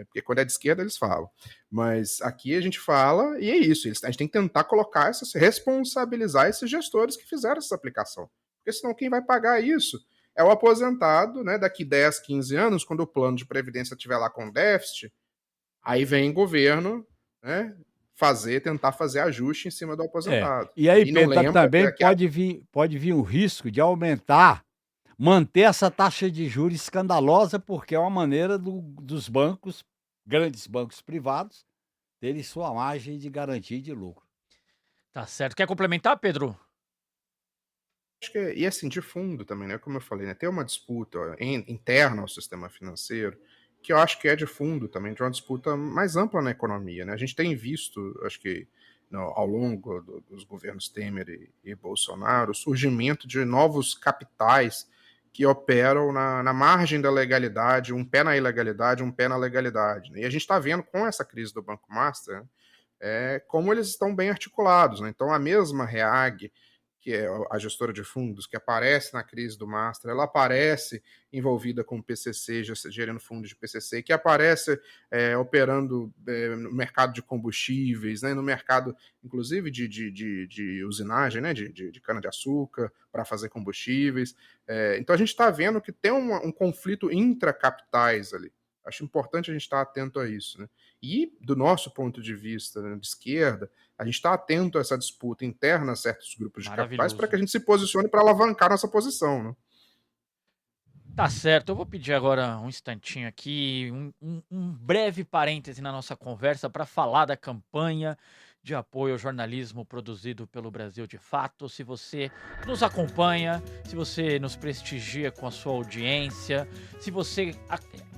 Speaker 3: Porque quando é de esquerda, eles falam. Mas aqui a gente fala, e é isso, a gente tem que tentar colocar responsabilizar esses gestores que fizeram essa aplicação. Porque senão quem vai pagar isso é o aposentado, né? Daqui 10, 15 anos, quando o plano de previdência estiver lá com déficit, aí vem o governo, né? Tentar fazer ajuste em cima do aposentado.
Speaker 2: E aí,
Speaker 3: E não
Speaker 2: Pedro,
Speaker 3: lembra
Speaker 2: também
Speaker 3: que
Speaker 2: pode vir o risco de manter essa taxa de juros escandalosa, porque é uma maneira dos bancos, grandes bancos privados, terem sua margem de garantia de lucro.
Speaker 1: Tá certo. Quer complementar, Pedro?
Speaker 3: acho que e assim, de fundo também, né? Como eu falei, né? Tem uma disputa interna ao sistema financeiro, que eu acho que é de fundo também, de uma disputa mais ampla na economia, né? A gente tem visto, acho que ao longo dos governos Temer e Bolsonaro, o surgimento de novos capitais que operam na margem da legalidade, um pé na ilegalidade, um pé na legalidade, né? E a gente está vendo com essa crise do Banco Master, né, como eles estão bem articulados, né? Então a mesma Reag, que é a gestora de fundos, que aparece na crise do Master, ela aparece envolvida com o PCC, gerando fundos de PCC, que aparece operando no mercado de combustíveis, né, no mercado, inclusive, de usinagem, né, de cana-de-açúcar, para fazer combustíveis. Então, a gente está vendo que tem um conflito intracapitais ali. Acho importante a gente estar atento a isso, né? E, do nosso ponto de vista, né, de esquerda, a gente está atento a essa disputa interna a certos grupos de capitais para que a gente se posicione para alavancar nossa posição, né?
Speaker 1: Tá certo, eu vou pedir agora um instantinho aqui, um breve parêntese na nossa conversa para falar da campanha de apoio ao jornalismo produzido pelo Brasil de Fato. Se você nos acompanha, se você nos prestigia com a sua audiência, se você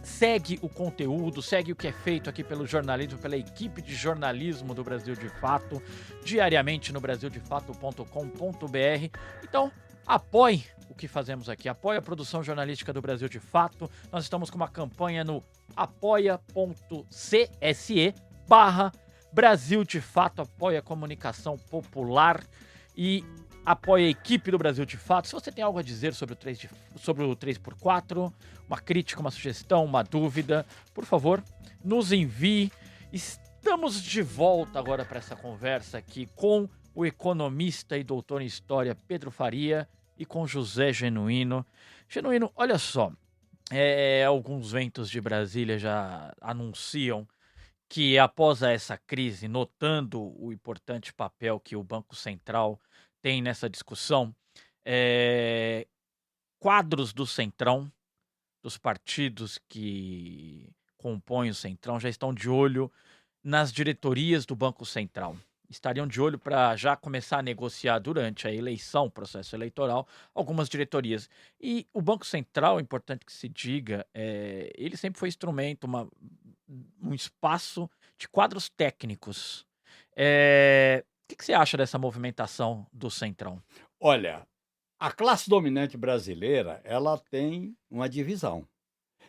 Speaker 1: segue o conteúdo, segue o que é feito aqui pelo jornalismo, pela equipe de jornalismo do Brasil de Fato, diariamente no brasildefato.com.br. Então, apoie o que fazemos aqui, apoie a produção jornalística do Brasil de Fato. Nós estamos com uma campanha no apoia.cse/Brasil de Fato, apoia a comunicação popular e apoia a equipe do Brasil de Fato. Se você tem algo a dizer sobre o 3x4, uma crítica, uma sugestão, uma dúvida, por favor, nos envie. Estamos de volta agora para essa conversa aqui com o economista e doutor em História Pedro Faria e com José Genuíno. Genuíno, olha só, alguns ventos de Brasília já anunciam que após essa crise, notando o importante papel que o Banco Central tem nessa discussão, quadros do Centrão, dos partidos que compõem o Centrão, já estão de olho nas diretorias do Banco Central. Estariam de olho para já começar a negociar durante a eleição, o processo eleitoral, algumas diretorias. E o Banco Central, é importante que se diga, ele sempre foi instrumento, um espaço de quadros técnicos. O que você acha dessa movimentação do Centrão?
Speaker 2: Olha, a classe dominante brasileira, ela tem uma divisão.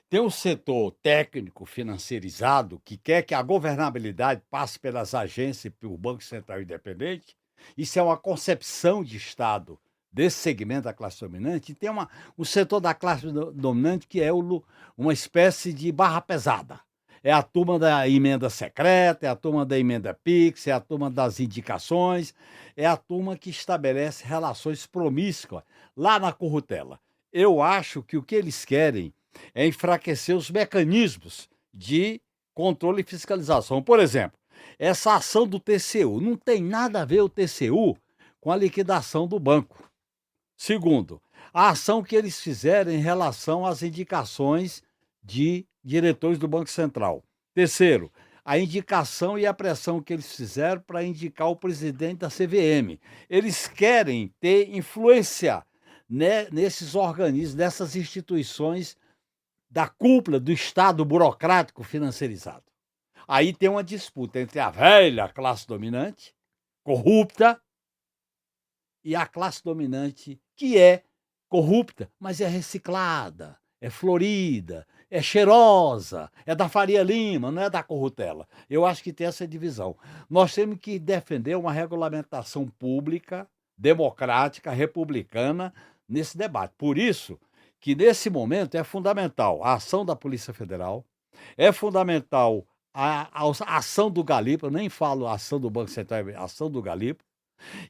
Speaker 2: Tem um setor técnico financeirizado que quer que a governabilidade passe pelas agências e pelo Banco Central Independente. Isso é uma concepção de Estado desse segmento da classe dominante. E tem um setor da classe dominante que é uma espécie de barra pesada. É a turma da emenda secreta, é a turma da emenda PIX, é a turma das indicações, é a turma que estabelece relações promíscuas lá na corrutela. Eu acho que o que eles querem é enfraquecer os mecanismos de controle e fiscalização. Por exemplo, essa ação do TCU, não tem nada a ver o TCU com a liquidação do banco. Segundo, a ação que eles fizeram em relação às indicações de diretores do Banco Central. Terceiro, a indicação e a pressão que eles fizeram para indicar o presidente da CVM. Eles querem ter influência, né, nesses organismos, nessas instituições da cúpula do Estado burocrático financiarizado. Aí tem uma disputa entre a velha classe dominante, corrupta, e a classe dominante que é corrupta, mas é reciclada, é florida, é cheirosa, é da Faria Lima, não é da Corrutela. Eu acho que tem essa divisão. Nós temos que defender uma regulamentação pública, democrática, republicana nesse debate. Por isso que, nesse momento, é fundamental a ação da Polícia Federal, é fundamental a ação do Galipo, eu nem falo a ação do Banco Central, a ação do Galipo,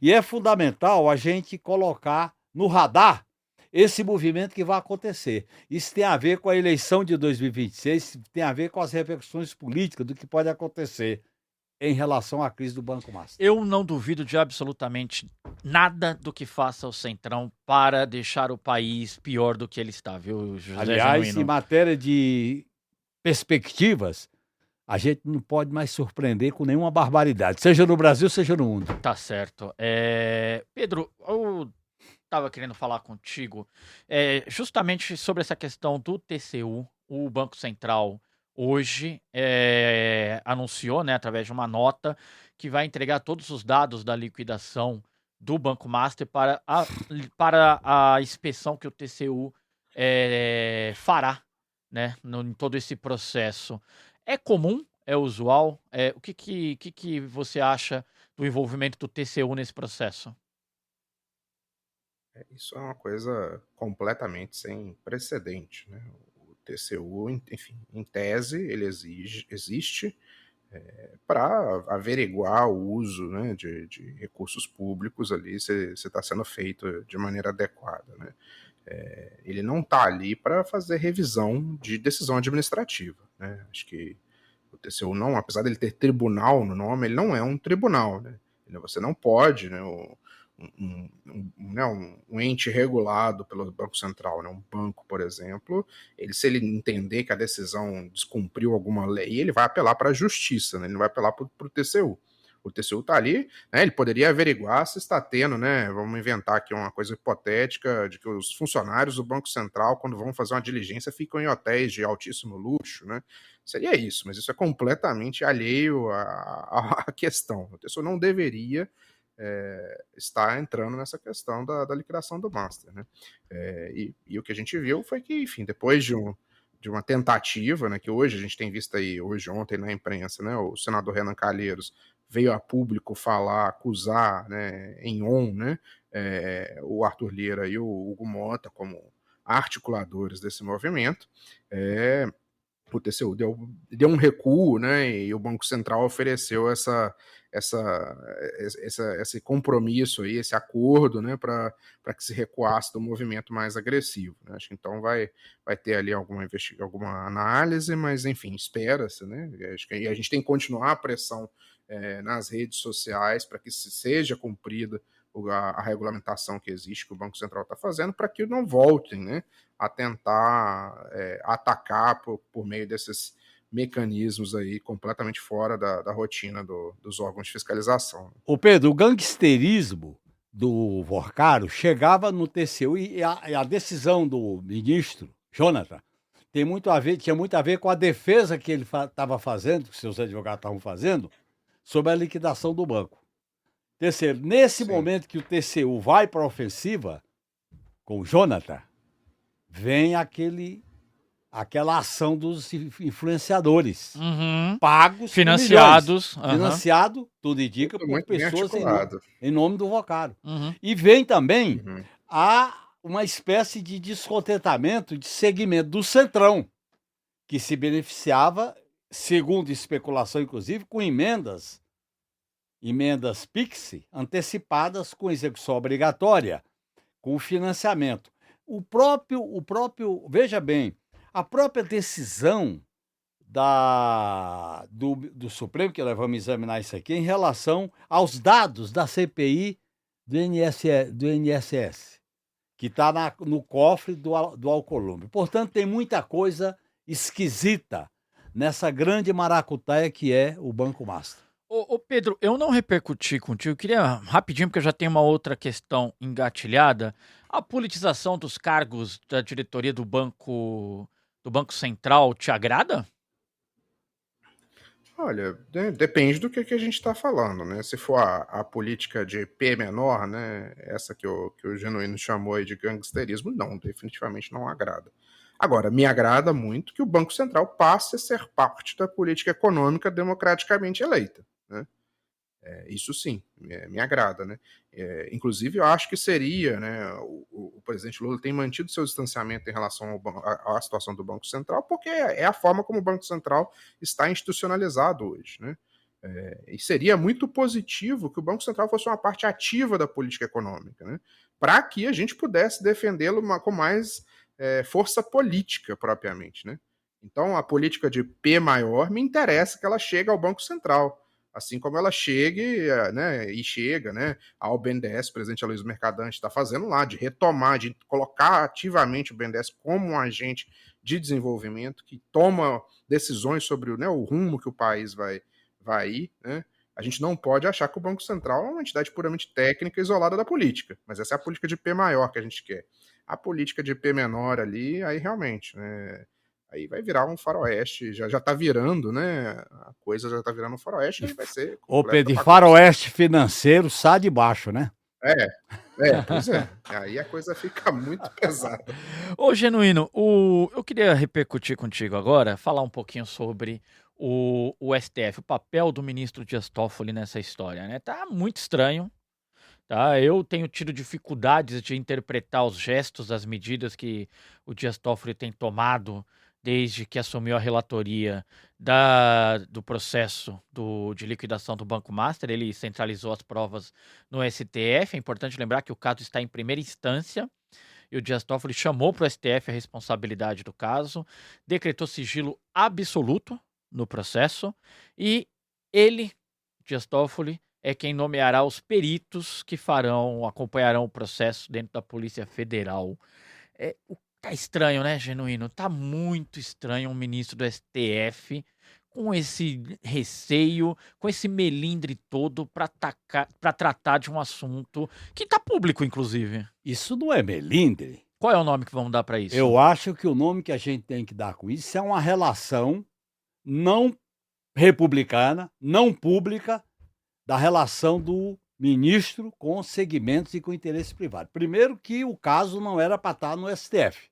Speaker 2: e é fundamental a gente colocar no radar esse movimento que vai acontecer. Isso tem a ver com a eleição de 2026, tem a ver com as repercussões políticas do que pode acontecer em relação à crise do Banco Master.
Speaker 1: Eu não duvido de absolutamente nada do que faça o Centrão para deixar o país pior do que ele está, viu, José
Speaker 2: Aliás,
Speaker 1: Genuíno?
Speaker 2: em matéria de perspectivas, a gente não pode mais surpreender com nenhuma barbaridade, seja no Brasil, seja no mundo.
Speaker 1: Tá certo. Pedro, eu estava querendo falar contigo justamente sobre essa questão do TCU. O Banco Central hoje anunciou, né, através de uma nota, que vai entregar todos os dados da liquidação do Banco Master para a inspeção que o TCU fará, né, em todo esse processo. É comum? É usual? O que você acha do envolvimento do TCU nesse processo?
Speaker 3: Isso é uma coisa completamente sem precedente, né? O TCU, enfim, em tese, ele existe para averiguar o uso, né, de recursos públicos ali, se está sendo feito de maneira adequada, né? Ele não está ali para fazer revisão de decisão administrativa, né? Acho que o TCU não, apesar dele ter tribunal no nome, ele não é um tribunal, né? Você não pode, né, um ente regulado pelo Banco Central, né, um banco, por exemplo, se ele entender que a decisão descumpriu alguma lei, ele vai apelar para a justiça, né? Ele não vai apelar para o TCU. O TCU está ali, né, ele poderia averiguar se está tendo, né, vamos inventar aqui uma coisa hipotética, de que os funcionários do Banco Central, quando vão fazer uma diligência, ficam em hotéis de altíssimo luxo, né? Seria isso, mas isso é completamente alheio à questão. O TCU não deveria está entrando nessa questão da liquidação do Master, né? E o que a gente viu foi que, enfim, depois de uma tentativa, né, que hoje a gente tem visto aí, ontem na imprensa, né, o senador Renan Calheiros veio a público falar, acusar, né, né, o Arthur Lira e o Hugo Mota como articuladores desse movimento. O TCU deu um recuo, né, e o Banco Central ofereceu esse compromisso aí, esse acordo, né, para que se recuasse do movimento mais agressivo, né? Acho que então vai ter ali alguma análise, mas enfim, espera-se, né? Acho que a gente tem que continuar a pressão nas redes sociais para que seja cumprida a regulamentação que existe, que o Banco Central está fazendo, para que não voltem, né, a tentar atacar por meio desses mecanismos aí completamente fora da rotina dos órgãos de fiscalização.
Speaker 2: Ô Pedro, o gangsterismo do Vorcaro chegava no TCU e a decisão do ministro Jonathan tinha muito a ver com a defesa que ele estava fazendo, que seus advogados estavam fazendo, sobre a liquidação do banco. Terceiro, nesse momento que o TCU vai para a ofensiva com o Jonathan, vem aquela ação dos influenciadores, pagos,
Speaker 1: financiados,
Speaker 2: financiado, tudo indica, por
Speaker 3: muito
Speaker 2: pessoas em nome do Vorcaro. E vem também uma espécie de descontentamento, de segmento do Centrão, que se beneficiava, segundo especulação inclusive, com emendas PIX antecipadas com execução obrigatória, com financiamento. O próprio, veja bem, a própria decisão do Supremo, que nós vamos examinar isso aqui, em relação aos dados da CPI do INSS, que está no cofre do Alcolumbre. Portanto, tem muita coisa esquisita nessa grande maracutaia que é o Banco Master.
Speaker 1: Ô Pedro, eu não repercuti contigo, eu queria rapidinho, porque eu já tenho uma outra questão engatilhada, a politização dos cargos da diretoria do Banco do Banco Central te agrada?
Speaker 3: Olha, depende do que a gente está falando, né? Se for a política de P menor, né? Essa que o Genuíno chamou aí de gangsterismo, não, definitivamente não agrada. Agora, me agrada muito que o Banco Central passe a ser parte da política econômica democraticamente eleita, né? Isso sim, me agrada, né? Inclusive, eu acho que seria, né? O presidente Lula tem mantido seu distanciamento em relação à situação do Banco Central, porque é a forma como o Banco Central está institucionalizado hoje, né? E seria muito positivo que o Banco Central fosse uma parte ativa da política econômica, né? Para que a gente pudesse defendê-lo com mais força política, propriamente, né? Então, a política de P maior me interessa que ela chegue ao Banco Central, assim como ela chegue, né, e chega, né, ao BNDES, o presidente Aloysio Mercadante está fazendo lá, de retomar, de colocar ativamente o BNDES como um agente de desenvolvimento que toma decisões sobre, né, o rumo que o país vai ir, né? A gente não pode achar que o Banco Central é uma entidade puramente técnica isolada da política, mas essa é a política de P maior que a gente quer. A política de P menor ali, aí realmente, né, aí vai virar um faroeste, já está virando, né? A coisa já está virando um faroeste e vai ser
Speaker 2: Ô,
Speaker 3: completa
Speaker 2: Pedro, de
Speaker 3: bagunça.
Speaker 2: faroeste financeiro, sai de baixo, né?
Speaker 3: Pois é. Aí a coisa fica muito pesada.
Speaker 1: Ô, Genuíno, eu queria repercutir contigo agora, falar um pouquinho sobre o STF, o papel do ministro Dias Toffoli nessa história, né? Tá muito estranho, tá? Eu tenho tido dificuldades de interpretar os gestos, as medidas que o Dias Toffoli tem tomado desde que assumiu a relatoria do processo de liquidação do Banco Master. Ele centralizou as provas no STF. É importante lembrar que o caso está em primeira instância e o Dias Toffoli chamou para o STF a responsabilidade do caso, decretou sigilo absoluto no processo e ele, Dias Toffoli, é quem nomeará os peritos que acompanharão o processo dentro da Polícia Federal. Tá estranho, né, Genuíno? Tá muito estranho um ministro do STF com esse receio, com esse melindre todo para tratar de um assunto que tá público, inclusive.
Speaker 2: Isso não é melindre.
Speaker 1: Qual é o nome que vão dar para isso?
Speaker 2: Eu acho que o nome que a gente tem que dar com isso é uma relação não republicana, não pública, da relação do ministro com segmentos e com interesse privado. Primeiro que o caso não era para estar no STF,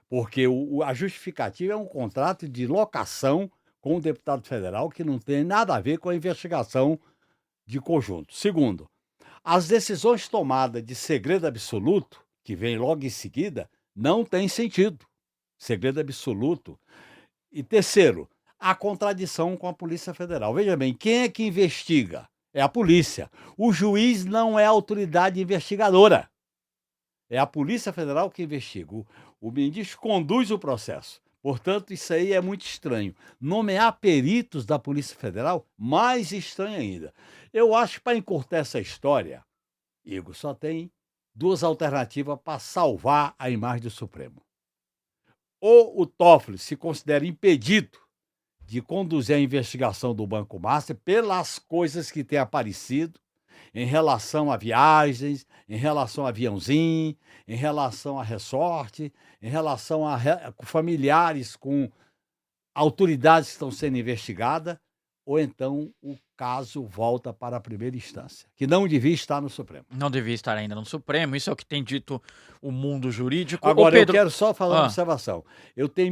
Speaker 2: porque a justificativa é um contrato de locação com o deputado federal que não tem nada a ver com a investigação de conjunto. Segundo, as decisões tomadas de segredo absoluto, que vem logo em seguida, não têm sentido. Segredo absoluto. E terceiro, a contradição com a Polícia Federal. Veja bem, quem é que investiga? É a polícia. O juiz não é a autoridade investigadora. É a Polícia Federal que investiga. O ministro conduz o processo. Portanto, isso aí é muito estranho. Nomear peritos da Polícia Federal, mais estranho ainda. Eu acho que para encurtar essa história, Igor, só tem duas alternativas para salvar a imagem do Supremo. Ou o Toffoli se considera impedido de conduzir a investigação do Banco Master pelas coisas que têm aparecido em relação a viagens, em relação a aviãozinho, em relação a ressorte, em relação a familiares com autoridades que estão sendo investigadas, ou então o caso volta para a primeira instância, que não devia estar no Supremo.
Speaker 1: Não devia estar ainda no Supremo, isso é o que tem dito o mundo jurídico.
Speaker 2: Agora,
Speaker 1: Pedro,
Speaker 2: eu quero só fazer uma observação. Eu tenho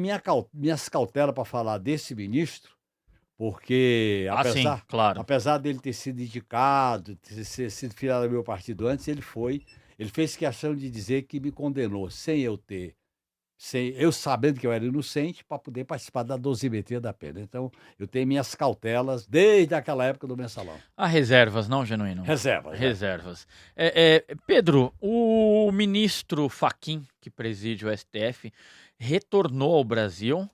Speaker 2: minhas cautelas para falar desse ministro, porque
Speaker 1: sim, claro.
Speaker 2: apesar dele ter sido indicado, ter sido filiado ao meu partido antes, ele fez questão de dizer que me condenou sem eu sabendo que eu era inocente, para poder participar da dosimetria da pena. Então, eu tenho minhas cautelas desde aquela época do mensalão.
Speaker 1: Há reservas, não, Genuíno?
Speaker 2: Reservas.
Speaker 1: Pedro, o ministro Fachin, que preside o STF, retornou ao Brasil,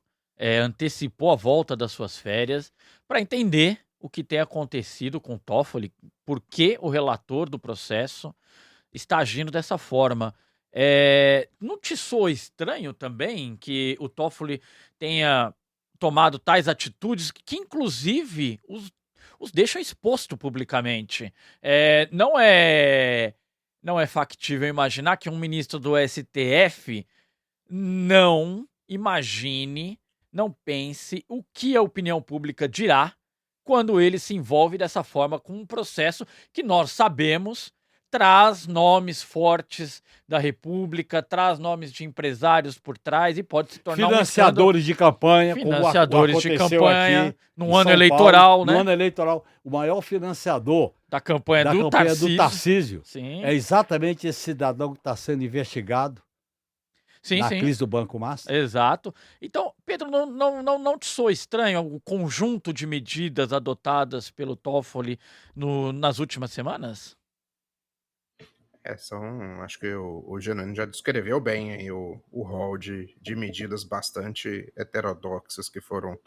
Speaker 1: antecipou a volta das suas férias, para entender o que tem acontecido com o Toffoli, por que o relator do processo está agindo dessa forma. Não te soa estranho também que o Toffoli tenha tomado tais atitudes que inclusive, os deixam exposto publicamente? Não é factível imaginar que um ministro do STF não imagine, não pense o que a opinião pública dirá quando ele se envolve dessa forma com um processo que nós sabemos traz nomes fortes da República, traz nomes de empresários por trás e pode se tornar um escândalo.
Speaker 2: Financiadores de campanha, como
Speaker 1: Financiadores de
Speaker 2: aconteceu
Speaker 1: campanha,
Speaker 2: aqui
Speaker 1: num
Speaker 2: em
Speaker 1: ano
Speaker 2: São
Speaker 1: eleitoral,
Speaker 2: Paulo,
Speaker 1: né?
Speaker 2: No ano eleitoral, o maior financiador
Speaker 1: Da campanha
Speaker 2: da
Speaker 1: do
Speaker 2: campanha
Speaker 1: Tarcísio.
Speaker 2: do Tarcísio
Speaker 1: Sim,
Speaker 2: é exatamente esse cidadão que está sendo investigado
Speaker 1: sim,
Speaker 2: na
Speaker 1: sim.
Speaker 2: crise do Banco Master.
Speaker 1: Exato. Então, Pedro, não te soa estranho o conjunto de medidas adotadas pelo Toffoli nas últimas semanas?
Speaker 3: Acho que o Genuíno já descreveu bem aí o rol de medidas bastante heterodoxas que foram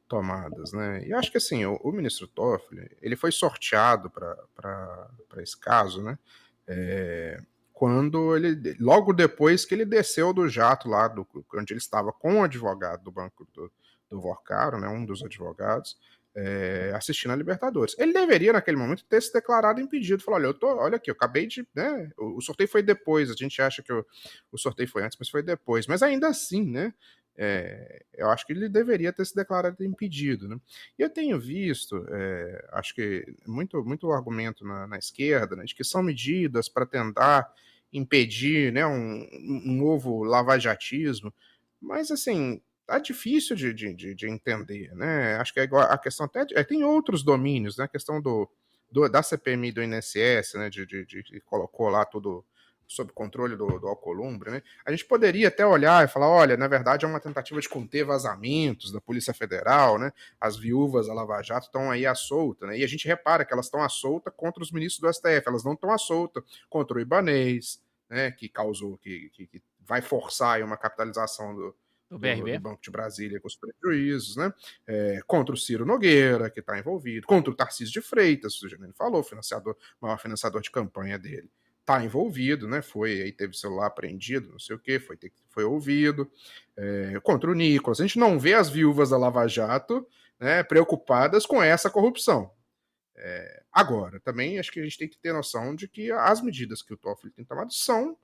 Speaker 3: tomadas, né? E acho que assim, o ministro Toffoli, ele foi sorteado para esse caso, né? É, quando logo depois que ele desceu do jato lá, onde ele estava com o advogado do banco do Vorcaro, né? Um dos advogados, assistindo a Libertadores. Ele deveria, naquele momento, ter se declarado impedido. Falar, olha aqui, eu acabei de... Né, o sorteio foi depois, a gente acha que o sorteio foi antes, mas foi depois. Mas ainda assim, né? Eu acho que ele deveria ter se declarado impedido. Né? E eu tenho visto, acho que muito argumento na esquerda, né, de que são medidas para tentar impedir, né, um novo lavajatismo, mas assim, tá difícil de entender. Né? Acho que é igual a questão até... tem outros domínios, né? A questão da CPMI do INSS, né, que colocou lá tudo sob controle do Alcolumbre, né? A gente poderia até olhar e falar, olha, na verdade é uma tentativa de conter vazamentos da Polícia Federal, né? As viúvas da Lava Jato estão aí à solta, né? E a gente repara que elas estão à solta contra os ministros do STF, elas não estão à solta contra o Ibanez, né? Que causou, que vai forçar aí uma capitalização do
Speaker 1: BRB?
Speaker 3: Banco de Brasília com os prejuízos, né? Contra o Ciro Nogueira, que está envolvido, contra o Tarcísio de Freitas, o Janine falou, maior financiador de campanha dele, está envolvido, né? Aí teve o celular apreendido, não sei o que, foi ouvido. Contra o Nicolas. A gente não vê as viúvas da Lava Jato, né, preocupadas com essa corrupção. Agora, também acho que a gente tem que ter noção de que as medidas que o Toffoli tem tomado são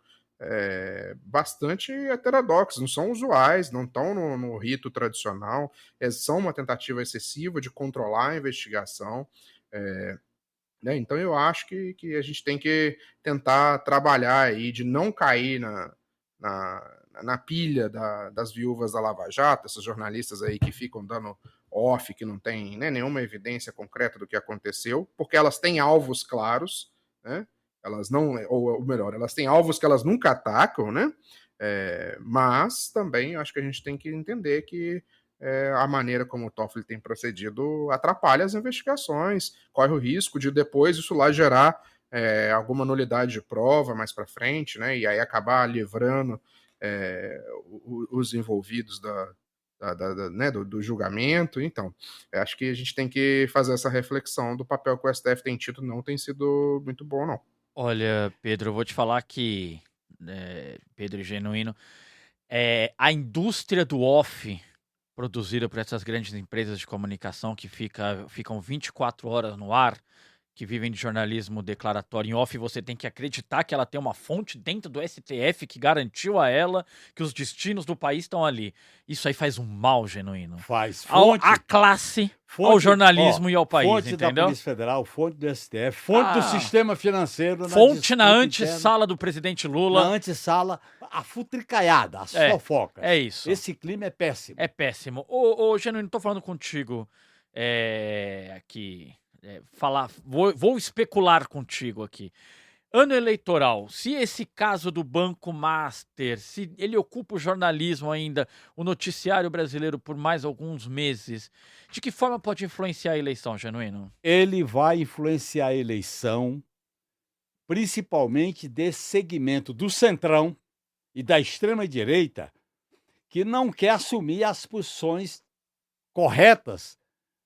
Speaker 3: bastante heterodoxas, não são usuais, não estão no rito tradicional, são uma tentativa excessiva de controlar a investigação. Né? Então eu acho que a gente tem que tentar trabalhar aí de não cair na pilha das viúvas da Lava Jato, essas jornalistas aí que ficam dando off, que não tem, né, nenhuma evidência concreta do que aconteceu, porque elas têm alvos claros, né? Elas não, ou melhor, elas têm alvos que elas nunca atacam, né? Mas também acho que a gente tem que entender que a maneira como o Toffoli tem procedido atrapalha as investigações, corre o risco de depois isso lá gerar alguma nulidade de prova mais para frente, né, e aí acabar livrando os envolvidos né, do julgamento. Então, acho que a gente tem que fazer essa reflexão do papel que o STF tem tido, não tem sido muito bom, não.
Speaker 1: Olha, Pedro, eu vou te falar que, Pedro e Genuíno, a indústria do off produzida por essas grandes empresas de comunicação que ficam 24 horas no ar, que vivem de jornalismo declaratório em off, você tem que acreditar que ela tem uma fonte dentro do STF que garantiu a ela que os destinos do país estão ali. Isso aí faz um mal genuíno.
Speaker 2: Faz.
Speaker 1: À classe, ao jornalismo e ao país,
Speaker 2: fonte
Speaker 1: entendeu?
Speaker 2: Da Polícia Federal, fonte do STF, fonte do sistema financeiro.
Speaker 1: Fonte na antessala do presidente Lula.
Speaker 2: Na antessala, a futricaiada, as fofocas.
Speaker 1: É isso.
Speaker 2: Esse clima é péssimo.
Speaker 1: É péssimo. Ô Genuíno, tô falando contigo aqui... vou especular contigo aqui. Ano eleitoral, se esse caso do Banco Master, se ele ocupa o jornalismo ainda, o noticiário brasileiro por mais alguns meses, de que forma pode influenciar a eleição, Genuíno?
Speaker 2: Ele vai influenciar a eleição, principalmente desse segmento do centrão e da extrema-direita, que não quer assumir as posições corretas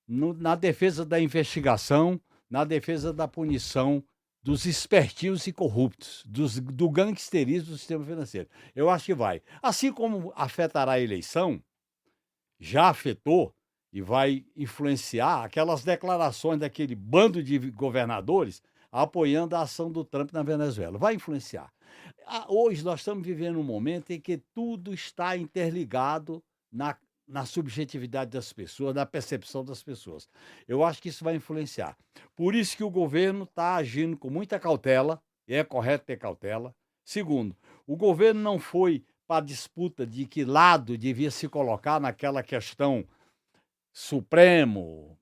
Speaker 2: na defesa da investigação, na defesa da punição dos espertinhos e corruptos, do gangsterismo do sistema financeiro. Eu acho que vai. Assim como afetará a eleição, já afetou e vai influenciar aquelas declarações daquele bando de governadores apoiando a ação do Trump na Venezuela. Vai influenciar. Hoje nós estamos vivendo um momento em que tudo está interligado na subjetividade das pessoas, na percepção das pessoas. Eu acho que isso vai influenciar. Por isso que o governo está agindo com muita cautela, e é correto ter cautela. Segundo, o governo não foi para a disputa de que lado devia se colocar naquela questão Supremo,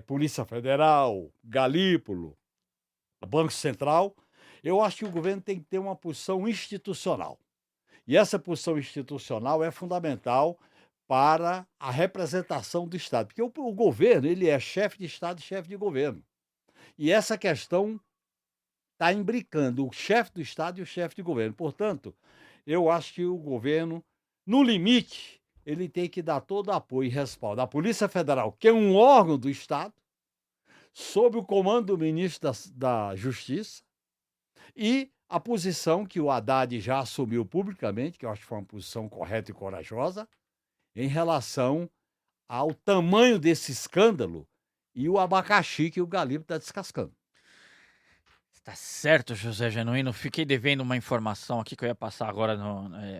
Speaker 2: Polícia Federal, Galípolo, Banco Central. Eu acho que o governo tem que ter uma posição institucional. E essa posição institucional é fundamental para a representação do Estado, porque o governo ele é chefe de Estado e chefe de governo. E essa questão está imbricando o chefe do Estado e o chefe de governo. Portanto, eu acho que o governo, no limite, ele tem que dar todo apoio e respaldo à Polícia Federal, que é um órgão do Estado, sob o comando do ministro da Justiça, e a posição que o Haddad já assumiu publicamente, que eu acho que foi uma posição correta e corajosa, em relação ao tamanho desse escândalo e o abacaxi que o Galípolo está descascando.
Speaker 1: Tá certo, José Genuíno. Fiquei devendo uma informação aqui que eu ia passar agora,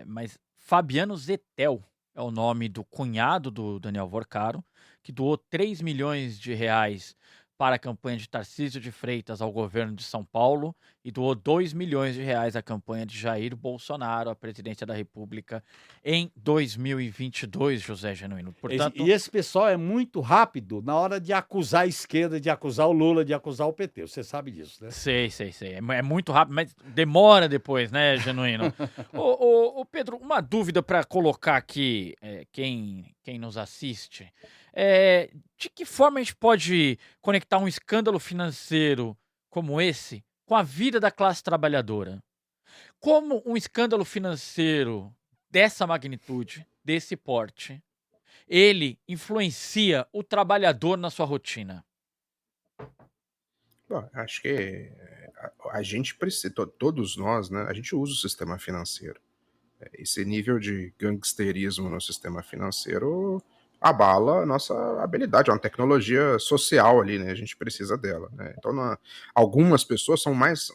Speaker 1: mas Fabiano Zettel é o nome do cunhado do Daniel Vorcaro, que doou 3 milhões de reais para a campanha de Tarcísio de Freitas ao governo de São Paulo e doou 2 milhões de reais à campanha de Jair Bolsonaro à presidência da República em 2022, José Genuíno. Portanto,
Speaker 2: E esse pessoal é muito rápido na hora de acusar a esquerda, de acusar o Lula, de acusar o PT. Você sabe disso, né?
Speaker 1: sei. É muito rápido, mas demora depois, né, Genuíno? Ô, Pedro, uma dúvida para colocar aqui, quem nos assiste. De que forma a gente pode conectar um escândalo financeiro como esse com a vida da classe trabalhadora? Como um escândalo financeiro dessa magnitude, desse porte, ele influencia o trabalhador na sua rotina?
Speaker 3: Bom, acho que a gente precisa, todos nós, né, a gente usa o sistema financeiro. Esse nível de gangsterismo no sistema financeiro abala a nossa habilidade, é uma tecnologia social ali, né? A gente precisa dela, né? Então, algumas pessoas mais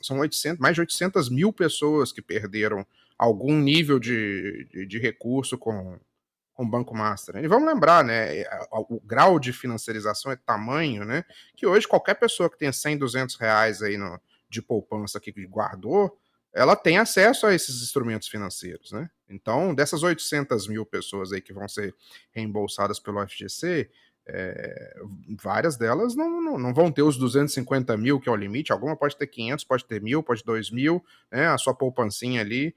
Speaker 3: de 800 mil pessoas que perderam algum nível de recurso com o Banco Master, né? E vamos lembrar, né? O grau de financiarização é tamanho, né? Que hoje qualquer pessoa que tenha 100, 200 reais aí de poupança que guardou, ela tem acesso a esses instrumentos financeiros, né? Então, dessas 800 mil pessoas aí que vão ser reembolsadas pelo FGC, várias delas não vão ter os 250 mil, que é o limite. Alguma pode ter 500, pode ter 1.000, pode ter 2.000, né? A sua poupancinha ali.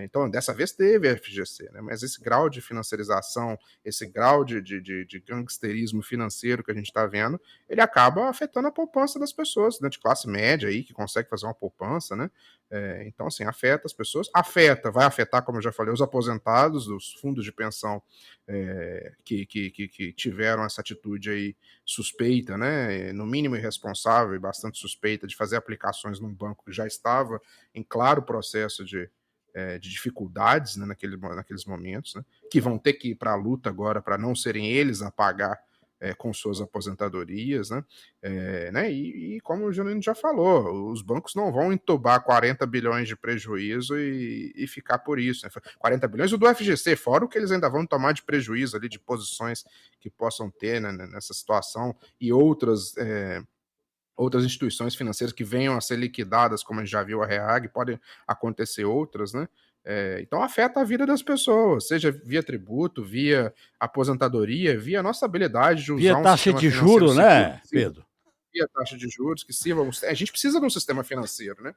Speaker 3: Então, dessa vez teve FGC, né? Mas esse grau de financiarização, esse grau de gangsterismo financeiro que a gente está vendo, ele acaba afetando a poupança das pessoas, né, de classe média aí, que consegue fazer uma poupança, né? Então, assim, afeta as pessoas, vai afetar, como eu já falei, os aposentados dos fundos de pensão que tiveram essa atitude aí suspeita, né? No mínimo irresponsável e bastante suspeita de fazer aplicações num banco que já estava em claro processo de dificuldades, né, naqueles momentos, né, que vão ter que ir para a luta agora para não serem eles a pagar com suas aposentadorias, né, e como o Juliano já falou, os bancos não vão entubar 40 bilhões de prejuízo e ficar por isso, né, 40 bilhões do FGC, fora o que eles ainda vão tomar de prejuízo ali, de posições que possam ter, né, nessa situação, e outras instituições financeiras que venham a ser liquidadas, como a gente já viu a REAG, podem acontecer outras, né? Então afeta a vida das pessoas, seja via tributo, via aposentadoria, via nossa habilidade de usar
Speaker 2: Via
Speaker 3: um
Speaker 2: taxa
Speaker 3: sistema
Speaker 2: de
Speaker 3: financeiro
Speaker 2: juro,
Speaker 3: seguro,
Speaker 2: né, Pedro?
Speaker 3: via taxa de juros, que sirva. A gente precisa de um sistema financeiro, né?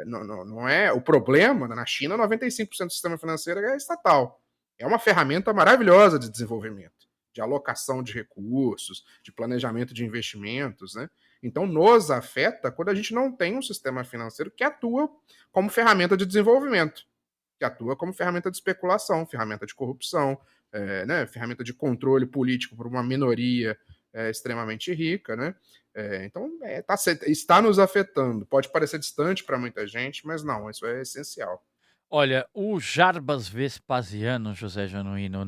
Speaker 3: Não é o problema. Na China, 95% do sistema financeiro é estatal. É uma ferramenta maravilhosa de desenvolvimento, de alocação de recursos, de planejamento de investimentos, né? Então, nos afeta quando a gente não tem um sistema financeiro que atua como ferramenta de desenvolvimento, que atua como ferramenta de especulação, ferramenta de corrupção, né? Ferramenta de controle político por uma minoria extremamente rica, né? Então, está nos afetando. Pode parecer distante para muita gente, mas não, isso é essencial.
Speaker 1: Olha, o Jarbas Vespasiano, José Genuíno,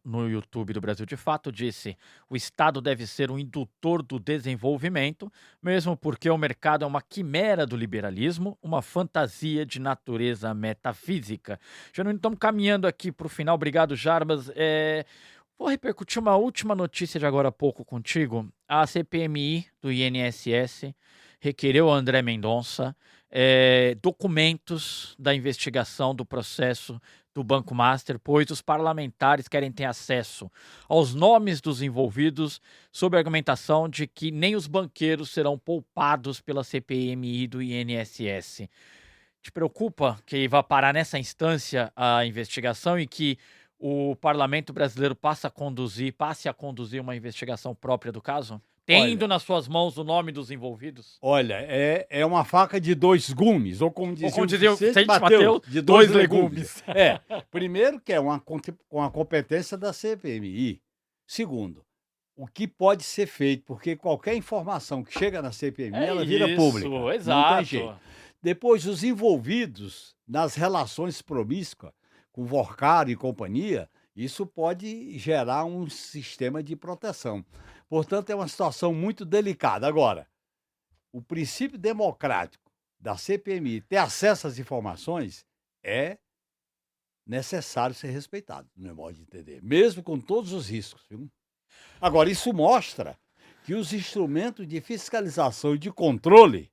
Speaker 1: no YouTube do Brasil de Fato, disse: o Estado deve ser um indutor do desenvolvimento, mesmo porque o mercado é uma quimera do liberalismo, uma fantasia de natureza metafísica. Genuíno, estamos caminhando aqui para o final. Obrigado, Jarbas. Vou repercutir uma última notícia de agora há pouco contigo. A CPMI do INSS requereu a André Mendonça documentos da investigação do processo do Banco Master, pois os parlamentares querem ter acesso aos nomes dos envolvidos, sob a argumentação de que nem os banqueiros serão poupados pela CPMI do INSS. Te preocupa que vá parar nessa instância a investigação e que o parlamento brasileiro passe a conduzir uma investigação própria do caso? Tendo nas suas mãos o nome dos envolvidos?
Speaker 2: Olha, é uma faca de dois gumes, ou como dizia
Speaker 1: o Vicente Mateus,
Speaker 2: de
Speaker 1: dois legumes.
Speaker 2: Primeiro que é com a competência da CPMI. Segundo, o que pode ser feito, porque qualquer informação que chega na CPMI, ela vira pública.
Speaker 1: Exato.
Speaker 2: Não tem jeito. Depois, os envolvidos nas relações promíscuas, com Vorcaro e companhia, isso pode gerar um sistema de proteção. Portanto, é uma situação muito delicada. Agora, o princípio democrático da CPMI ter acesso às informações é necessário ser respeitado, no meu modo de entender, mesmo com todos os riscos. Viu? Agora, isso mostra que os instrumentos de fiscalização e de controle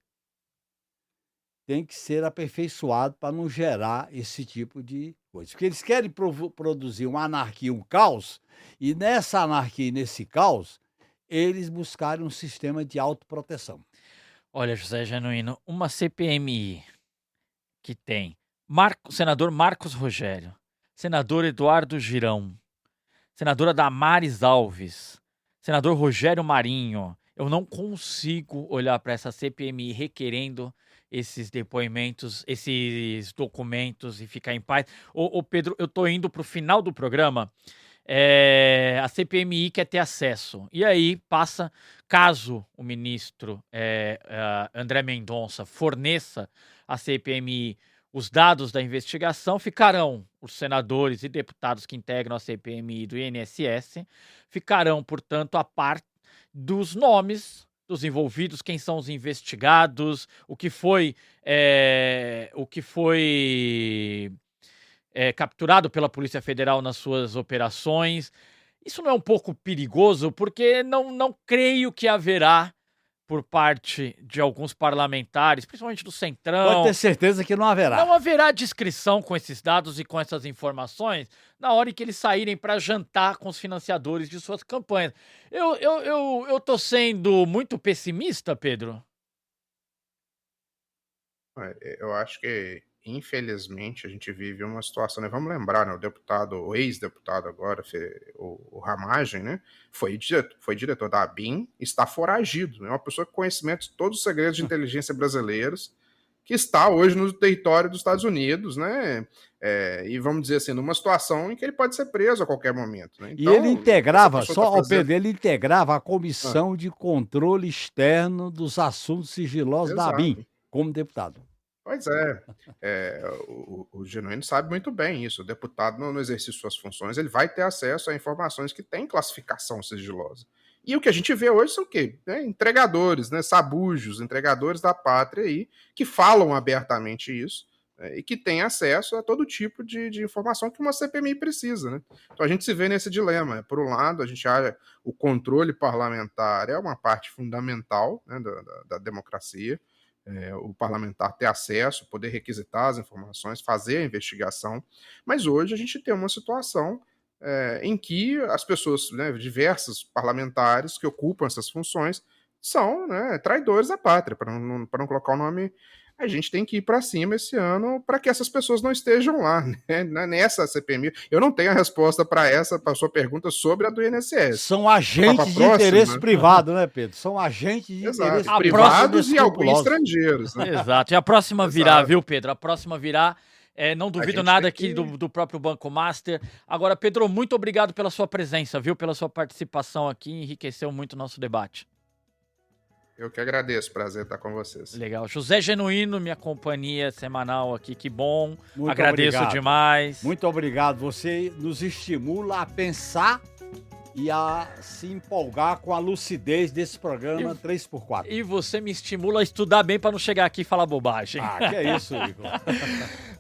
Speaker 2: têm que ser aperfeiçoados para não gerar esse tipo de coisa. Porque eles querem produzir uma anarquia, um caos, e nessa anarquia e nesse caos, eles buscarem um sistema de autoproteção.
Speaker 1: Olha, José Genuíno, uma CPMI que tem senador Marcos Rogério, senador Eduardo Girão, senadora Damares Alves, senador Rogério Marinho. Eu não consigo olhar para essa CPMI requerendo esses depoimentos, esses documentos e ficar em paz. Ô Pedro, eu tô indo para o final do programa. A CPMI quer ter acesso. E aí passa, caso o ministro André Mendonça forneça à CPMI os dados da investigação, ficarão os senadores e deputados que integram a CPMI do INSS, ficarão, portanto, a par dos nomes dos envolvidos, quem são os investigados, o que foi capturado pela Polícia Federal nas suas operações. Isso não é um pouco perigoso? Porque não creio que haverá, por parte de alguns parlamentares, principalmente do Centrão...
Speaker 2: Pode ter certeza que não haverá.
Speaker 1: Não haverá discrição com esses dados e com essas informações na hora em que eles saírem para jantar com os financiadores de suas campanhas. Eu tô sendo muito pessimista, Pedro?
Speaker 3: Eu acho que, infelizmente, a gente vive uma situação, né? Vamos lembrar, né? O ex-deputado agora, o Ramagem, né? Foi diretor da ABIN, está foragido. É uma pessoa com conhecimento de todos os segredos de inteligência brasileiros, que está hoje no território dos Estados Unidos, né? E vamos dizer assim, numa situação em que ele pode ser preso a qualquer momento. Né?
Speaker 2: Então, e ele integrava, Pedro, ele integrava a Comissão de Controle Externo dos Assuntos Sigilosos da ABIN, como deputado.
Speaker 3: Pois o Genuíno sabe muito bem isso. O deputado, no exercício de suas funções, ele vai ter acesso a informações que têm classificação sigilosa. E o que a gente vê hoje são o quê? Entregadores, né, sabujos, entregadores da pátria aí, que falam abertamente isso, e que têm acesso a todo tipo de informação que uma CPMI precisa. Né? Então a gente se vê nesse dilema. Por um lado, a gente acha o controle parlamentar é uma parte fundamental, né, da democracia, o parlamentar ter acesso, poder requisitar as informações, fazer a investigação, mas hoje a gente tem uma situação em que as pessoas, né, diversos parlamentares que ocupam essas funções são, né, traidores da pátria, para não colocar o nome. A gente tem que ir para cima esse ano para que essas pessoas não estejam lá, né? Nessa CPMI. Eu não tenho a resposta para a sua pergunta sobre a do INSS.
Speaker 2: São agentes de interesse privado, né, Pedro? São agentes de interesse
Speaker 3: privados e alguns estrangeiros. Né?
Speaker 1: Exato. E a próxima virá, viu, Pedro? A próxima virá. Não duvido nada aqui do próprio Banco Master. Agora, Pedro, muito obrigado pela sua presença, viu? Pela sua participação aqui. Enriqueceu muito o nosso debate.
Speaker 3: Eu que agradeço, prazer estar com vocês.
Speaker 1: Legal. José Genuíno, minha companhia semanal aqui, que bom.
Speaker 2: Muito
Speaker 1: Agradeço
Speaker 2: obrigado.
Speaker 1: demais.
Speaker 2: Muito obrigado. Você nos estimula a pensar e a se empolgar com a lucidez desse programa 3x4.
Speaker 1: E você me estimula a estudar bem para não chegar aqui e falar bobagem.
Speaker 2: Ah, que é isso, Igor.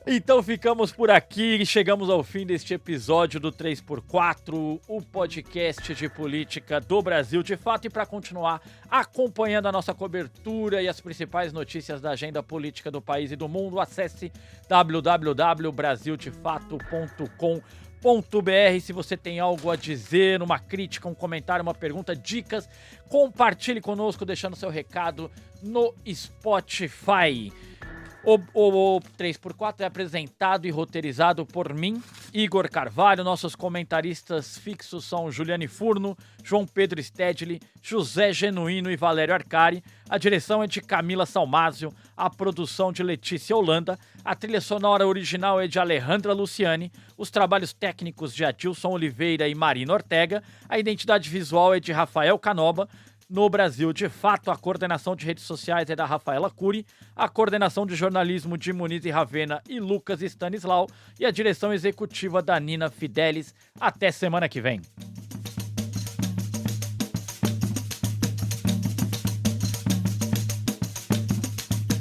Speaker 1: Então ficamos por aqui e chegamos ao fim deste episódio do 3x4, o podcast de política do Brasil de Fato. E para continuar acompanhando a nossa cobertura e as principais notícias da agenda política do país e do mundo, acesse www.brasildefato.com.br. Se você tem algo a dizer, uma crítica, um comentário, uma pergunta, dicas, compartilhe conosco deixando seu recado no Spotify. O 3x4 é apresentado e roteirizado por mim, Igor Carvalho. Nossos comentaristas fixos são Juliane Furno, João Pedro Stedley, José Genuíno e Valério Arcari. A direção é de Camila Salmásio, a produção de Letícia Holanda, a trilha sonora original é de Alejandra Luciani, os trabalhos técnicos de Adilson Oliveira e Marina Ortega, a identidade visual é de Rafael Canoba. No Brasil de Fato, a coordenação de redes sociais é da Rafaela Cury, a coordenação de jornalismo de Muniz e Ravena e Lucas Stanislau e a direção executiva da Nina Fidelis. Até semana que vem.